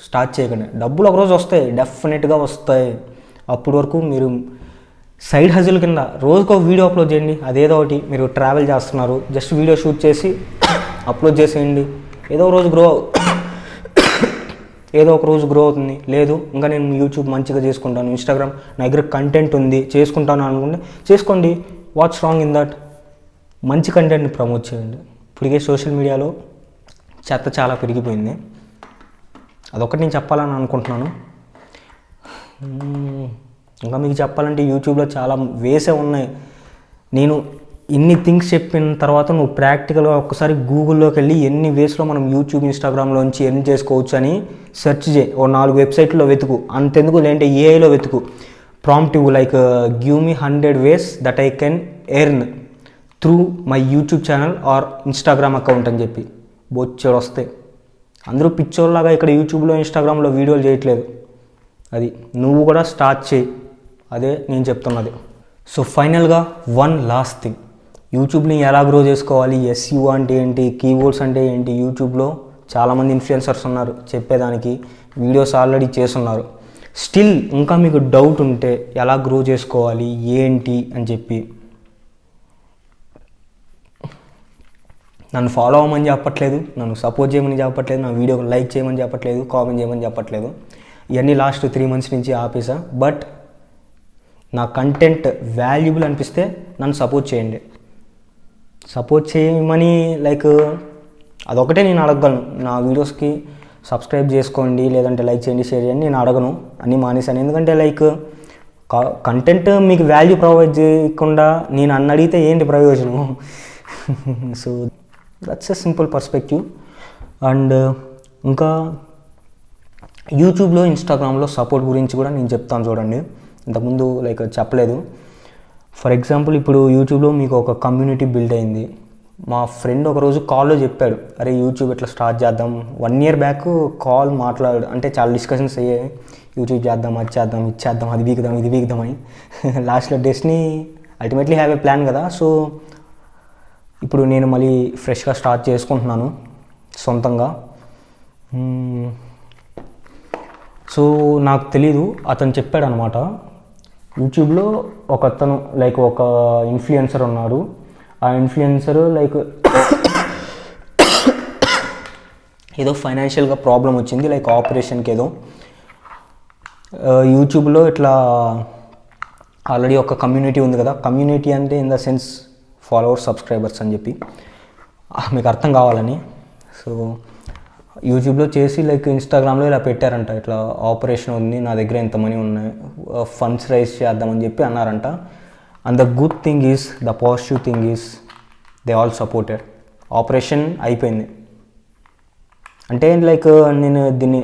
స్టార్ట్ చేయకండి. డబ్బులు ఒకరోజు వస్తాయి, డెఫినెట్గా వస్తాయి. అప్పటి వరకు మీరు సైడ్ హజిల్ కింద రోజుకు ఒక వీడియో అప్లోడ్ చేయండి. అదేదో ఒకటి మీరు ట్రావెల్ చేస్తున్నారు, జస్ట్ వీడియో షూట్ చేసి అప్లోడ్ చేసేయండి. ఏదో ఒక రోజు గ్రో అవుతుంది. లేదు ఇంకా నేను యూట్యూబ్ మంచిగా చేసుకుంటాను, ఇన్స్టాగ్రామ్ నా దగ్గర కంటెంట్ ఉంది చేసుకుంటాను అనుకుంటే చేసుకోండి. What's wrong in that? మంచి కంటెంట్ని ప్రమోట్ చేయండి. ఇప్పటికే సోషల్ మీడియాలో చెత్త చాలా పెరిగిపోయింది, అదొకటి నేను చెప్పాలని అనుకుంటున్నాను. ఇంకా మీకు చెప్పాలంటే యూట్యూబ్లో చాలా వేసే ఉన్నాయి. నేను ఇన్ని థింగ్స్ చెప్పిన తర్వాత నువ్వు ప్రాక్టికల్గా ఒక్కసారి గూగుల్లోకి వెళ్ళి ఎన్ని వేస్లో మనం యూట్యూబ్ ఇన్స్టాగ్రామ్లోంచి ఎర్న్ చేసుకోవచ్చు అని సెర్చ్ చేయి. 4 వెబ్సైట్లో వెతుకు, అంతెందుకు లేదంటే ఏఐలో వెతుకు. ప్రాంప్ట్ ఇవ్వు like give me 100 ways that I can earn through my YouTube channel or Instagram account అని చెప్పి బొచ్చెడు వస్తాయి. అందరూ పిచ్చోళ్ళలాగా ఇక్కడ యూట్యూబ్లో ఇన్స్టాగ్రామ్లో వీడియోలు చేయట్లేదు, అది నువ్వు కూడా స్టార్ట్ చేయి, అదే నేను చెప్తున్నది. సో ఫైనల్గా వన్ లాస్ట్ థింగ్, యూట్యూబ్ని ఎలా గ్రో చేసుకోవాలి, ఎస్యూ అంటే ఏంటి, కీవర్డ్స్ అంటే ఏంటి, యూట్యూబ్లో చాలామంది ఇన్ఫ్లుయెన్సర్స్ ఉన్నారు చెప్పేదానికి, వీడియోస్ ఆల్రెడీ చేస్తున్నారు. స్టిల్ ఇంకా మీకు డౌట్ ఉంటే ఎలా గ్రో చేసుకోవాలి ఏంటి అని చెప్పి నన్ను ఫాలో అవ్వమని చెప్పట్లేదు, నన్ను సపోర్ట్ చేయమని చెప్పట్లేదు, నా వీడియోకి లైక్ చేయమని చెప్పట్లేదు, కామెంట్ చేయమని చెప్పట్లేదు. ఇవన్నీ లాస్ట్ 3 months నుంచి ఆపేసా. బట్ నా కంటెంట్ వాల్యుబుల్ అనిపిస్తే నన్ను సపోర్ట్ చేయండి. సపోర్ట్ చేయమని లైక్ అదొకటే నేను అడగలను. నా వీడియోస్కి సబ్స్క్రైబ్ చేసుకోండి, లేదంటే లైక్ చేయండి, షేర్ చేయండి నేను అడగను, అన్నీ మానేసాను. ఎందుకంటే లైక్ కంటెంట్ మీకు వాల్యూ ప్రొవైడ్ చేయకుండా నేను అన్న అడిగితే ఏంటి ప్రయోజనం? So that's a simple perspective. And ఇంకా యూట్యూబ్లో, ఇన్స్టాగ్రామ్లో సపోర్ట్ గురించి కూడా నేను చెప్తాను చూడండి. ఇంతకుముందు లైక్ చెప్పలేదు. ఫర్ ఎగ్జాంపుల్ ఇప్పుడు యూట్యూబ్లో మీకు ఒక కమ్యూనిటీ బిల్డ్ అయింది. మా ఫ్రెండ్ ఒకరోజు కాల్లో చెప్పాడు, అరే యూట్యూబ్ ఎట్లా స్టార్ట్ చేద్దాం. 1 year బ్యాక్ కాల్ మాట్లాడు అంటే చాలా డిస్కషన్స్ అయ్యాయి, యూట్యూబ్ చేద్దాం, అది చేద్దాం, ఇది చేద్దాం, అది వీకుదాం, ఇది వీకుదామని. లాస్ట్లో destiny ultimately have a plan కదా. సో ఇప్పుడు నేను మళ్ళీ ఫ్రెష్గా స్టార్ట్ చేసుకుంటున్నాను సొంతంగా. సో నాకు తెలీదు, అతను చెప్పాడు అనమాట, యూట్యూబ్లో ఒక అతను లైక్ ఒక ఇన్ఫ్లుయెన్సర్ ఉన్నాడు. ఆ ఇన్ఫ్లుయెన్సర్ లైక్ ఏదో ఫైనాన్షియల్గా ప్రాబ్లం వచ్చింది, లైక్ ఆపరేషన్కి ఏదో. యూట్యూబ్లో ఇట్లా ఆల్రెడీ ఒక కమ్యూనిటీ ఉంది కదా, కమ్యూనిటీ అంటే in the sense followers, subscribers అని చెప్పి మీకు అర్థం కావాలని. సో యూట్యూబ్లో చేసి లైక్ ఇన్స్టాగ్రామ్లో ఇలా పెట్టారంట, ఇట్లా ఆపరేషన్ ఉంది, నా దగ్గర ఎంత మనీ ఉన్నాయి, ఫండ్స్ రైజ్ చేద్దామని చెప్పి అన్నారంట. And the good thing is, the positive thing is they all supported. Operation అయిపోయింది. అంటే లైక్ నేను దీన్ని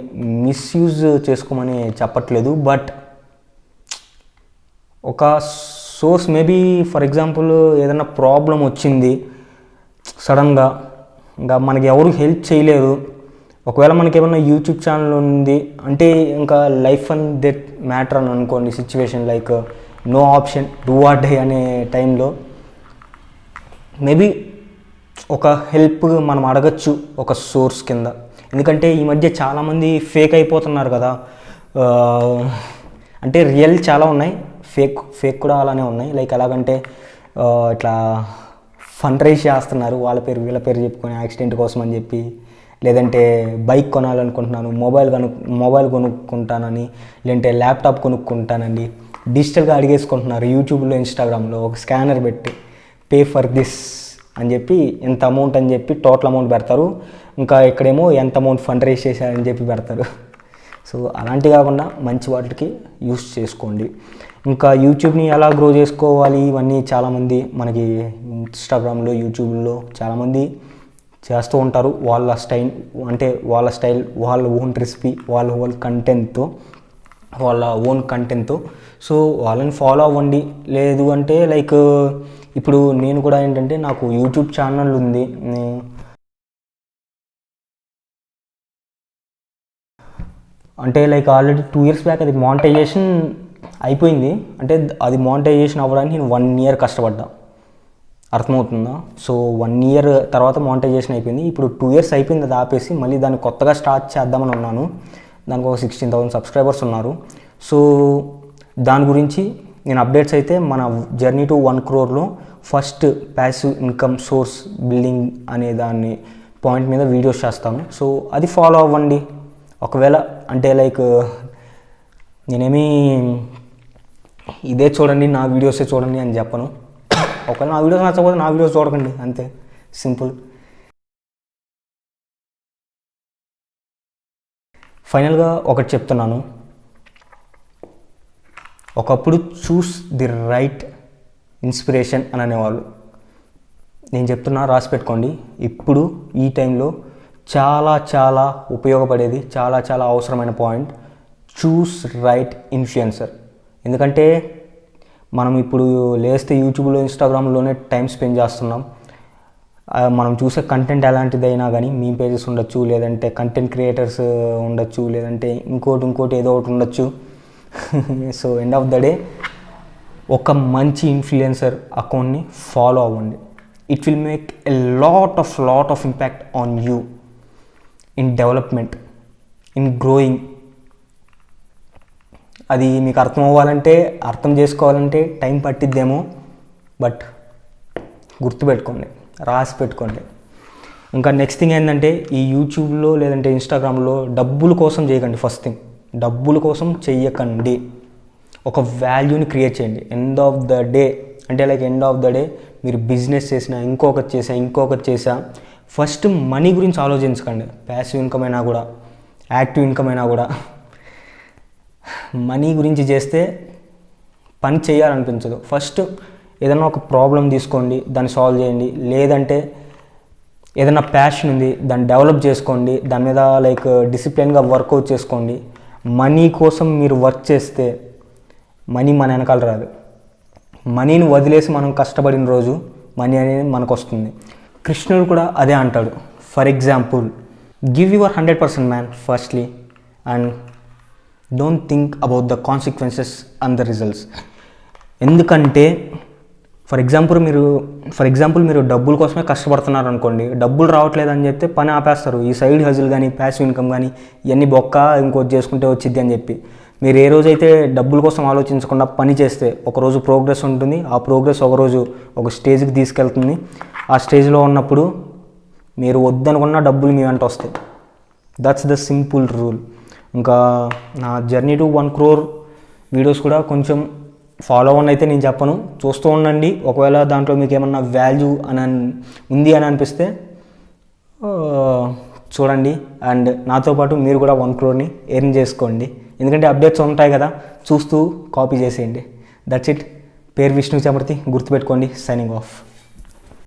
మిస్యూజ్ చేసుకోమని చెప్పట్లేదు, బట్ ఒక సోర్స్ మేబీ ఫర్ ఎగ్జాంపుల్ ఏదైనా ప్రాబ్లం వచ్చింది సడన్గా, ఇంకా మనకి ఎవరు హెల్ప్ చేయలేరు. ఒకవేళ మనకి ఏమన్నా యూట్యూబ్ ఛానల్ ఉంది అంటే ఇంకా లైఫ్ అండ్ డెత్ మ్యాటర్ అని అనుకోండి situation, like no option, do or die అనే టైంలో మేబీ ఒక హెల్ప్ మనం అడగచ్చు ఒక సోర్స్ కింద. ఎందుకంటే ఈ మధ్య చాలామంది ఫేక్ అయిపోతున్నారు కదా. అంటే రియల్ చాలా ఉన్నాయి, ఫేక్ కూడా అలానే ఉన్నాయి. లైక్ ఎలాగంటే ఇట్లా ఫండ్ రైజ్ చేస్తున్నారు, వాళ్ళ పేరు వీళ్ళ పేరు చెప్పుకొని యాక్సిడెంట్ కోసం అని చెప్పి, లేదంటే బైక్ కొనాలనుకుంటున్నాను, మొబైల్ కొనుక్కుంటానని, లేదంటే ల్యాప్టాప్ కొనుక్కుంటానండి డిజిటల్గా అడిగేసుకుంటున్నారు. యూట్యూబ్లో, ఇన్స్టాగ్రామ్లో ఒక స్కానర్ పెట్టి పే ఫర్ దిస్ అని చెప్పి ఎంత అమౌంట్ అని చెప్పి టోటల్ అమౌంట్ పెడతారు. ఇంకా ఇక్కడేమో ఎంత అమౌంట్ ఫండ్ రైజ్ చేశారని చెప్పి పెడతారు. సో అలాంటి కాకుండా మంచి వాటికి యూస్ చేసుకోండి. ఇంకా యూట్యూబ్ని ఎలా గ్రో చేసుకోవాలి ఇవన్నీ చాలామంది మనకి ఇన్స్టాగ్రామ్లో, యూట్యూబ్లో చాలామంది చేస్తూ ఉంటారు. వాళ్ళ స్టైల్ అంటే వాళ్ళ ఓన్ రెసిపీ, వాళ్ళ ఓన్ కంటెంట్తో. సో వాళ్ళని ఫాలో అవ్వండి. లేదు అంటే లైక్ ఇప్పుడు నేను కూడా ఏంటంటే నాకు యూట్యూబ్ ఛానల్ ఉంది, అంటే లైక్ ఆల్రెడీ 2 years బ్యాక్ అది మానిటైజేషన్ అయిపోయింది. అంటే అది మానిటైజేషన్ అవ్వడానికి నేను 1 year కష్టపడ్డా, అర్థమవుతుందా? సో 1 year తర్వాత మానిటైజేషన్ అయిపోయింది. ఇప్పుడు 2 years అయిపోయింది అది ఆపేసి, మళ్ళీ దాన్ని కొత్తగా స్టార్ట్ చేద్దామని ఉన్నాను. దానికి ఒక 16,000 సబ్స్క్రైబర్స్ ఉన్నారు. సో దాని గురించి నేను అప్డేట్స్ అయితే మన journey to 1 crore first passive income source building అనే దాన్ని పాయింట్ మీద వీడియోస్ చేస్తాను. సో అది ఫాలో అవ్వండి. ఒకవేళ అంటే లైక్ నేనేమి ఇదే చూడండి, నా వీడియోసే చూడండి అని చెప్పను. ఒకవేళ నా వీడియోస్ నచ్చకపోతే నా వీడియోస్ చూడకండి, అంతే, సింపుల్. ఫైనల్గా ఒకటి చెప్తున్నాను, ఒకప్పుడు చూస్ ది రైట్ ఇన్స్పిరేషన్ అని అనేవాళ్ళు. నేను చెప్తున్నా, రాసి పెట్టుకోండి. ఇప్పుడు ఈ టైంలో చాలా చాలా ఉపయోగపడేది, చాలా చాలా అవసరమైన పాయింట్, చూస్ రైట్ ఇన్ఫ్లుయెన్సర్. ఎందుకంటే మనం ఇప్పుడు లేస్తే యూట్యూబ్లో, ఇన్స్టాగ్రామ్లోనే టైం స్పెండ్ చేస్తున్నాం. మనం చూసే కంటెంట్ ఎలాంటిదైనా కానీ, మీ పేజెస్ ఉండొచ్చు, లేదంటే కంటెంట్ క్రియేటర్స్ ఉండొచ్చు, లేదంటే ఇంకోటి ఏదో ఒకటి ఉండొచ్చు. So end of the day ఒక మంచి ఇన్ఫ్లుయెన్సర్ అకౌంట్ని ఫాలో అవ్వండి. It will make a lot of impact on you in development, in growing. అది మీకు అర్థం అవ్వాలంటే, అర్థం చేసుకోవాలంటే టైం పట్టిద్దేమో, బట్ గుర్తుపెట్టుకోండి, రాసి పెట్టుకోండి. ఇంకా నెక్స్ట్ థింగ్ ఏంటంటే, ఈ యూట్యూబ్లో లేదంటే ఇన్స్టాగ్రామ్లో డబ్బుల కోసం చేయకండి. ఫస్ట్ థింగ్, డబ్బుల కోసం చెయ్యకండి. ఒక వాల్యూని క్రియేట్ చేయండి. ఎండ్ ఆఫ్ ద డే మీరు బిజినెస్ చేసినా, ఇంకొకటి చేసా ఫస్ట్ మనీ గురించి ఆలోచించకండి. ప్యాసివ్ ఇన్కమ్ అయినా కూడా, యాక్టివ్ ఇన్కమ్ అయినా కూడా, మనీ గురించి చేస్తే పని చేయాలనిపించదు. ఫస్ట్ ఏదైనా ఒక ప్రాబ్లం తీసుకోండి, దాన్ని సాల్వ్ చేయండి. లేదంటే ఏదైనా ప్యాషన్ ఉంది, దాన్ని డెవలప్ చేసుకోండి. దాని మీద డిసిప్లిన్గా వర్కౌట్ చేసుకోండి. మనీ కోసం మీరు వర్క్ చేస్తే మనీ మన వెనకాల రాదు. మనీని వదిలేసి మనం కష్టపడిన రోజు మనీ అనేది మనకు వస్తుంది. కృష్ణుడు కూడా అదే అంటాడు. For example, give your 100% man firstly and don't think about the consequences and the results. ఎందుకంటే ఫర్ ఎగ్జాంపుల్ మీరు డబ్బుల కోసమే కష్టపడుతున్నారు అనుకోండి, డబ్బులు రావట్లేదని చెప్తే పని ఆపేస్తారు. ఈ సైడ్ హజిల్ కానీ, ప్యాసివ్ ఇన్కమ్ కానీ ఇవన్నీ బొక్క, ఇంకోటి చేసుకుంటే వచ్చింది అని చెప్పి. మీరు ఏ రోజైతే డబ్బుల కోసం ఆలోచించకుండా పని చేస్తే ఒకరోజు ప్రోగ్రెస్ ఉంటుంది. ఆ ప్రోగ్రెస్ ఒకరోజు ఒక స్టేజ్కి తీసుకెళ్తుంది. ఆ స్టేజ్లో ఉన్నప్పుడు మీరు వద్దనుకున్న డబ్బులు మీ వెంట వస్తాయి. That's the simple rule. ఇంకా నా జర్నీ టు 1 crore వీడియోస్ కూడా కొంచెం ఫాలో అవ్వండి అయితే నేను చెప్పను, చూస్తూ ఉండండి. ఒకవేళ దాంట్లో మీకు ఏమన్నా వాల్యూ ఉంది అని అనిపిస్తే చూడండి. అండ్ నాతో పాటు మీరు కూడా 1 crore ఎర్న్ చేసుకోండి. ఎందుకంటే అప్డేట్స్ ఉంటాయి కదా, చూస్తూ కాపీ చేసేయండి. That's it. పేరు విష్ణు చమర్తి, గుర్తుపెట్టుకోండి. Signing off.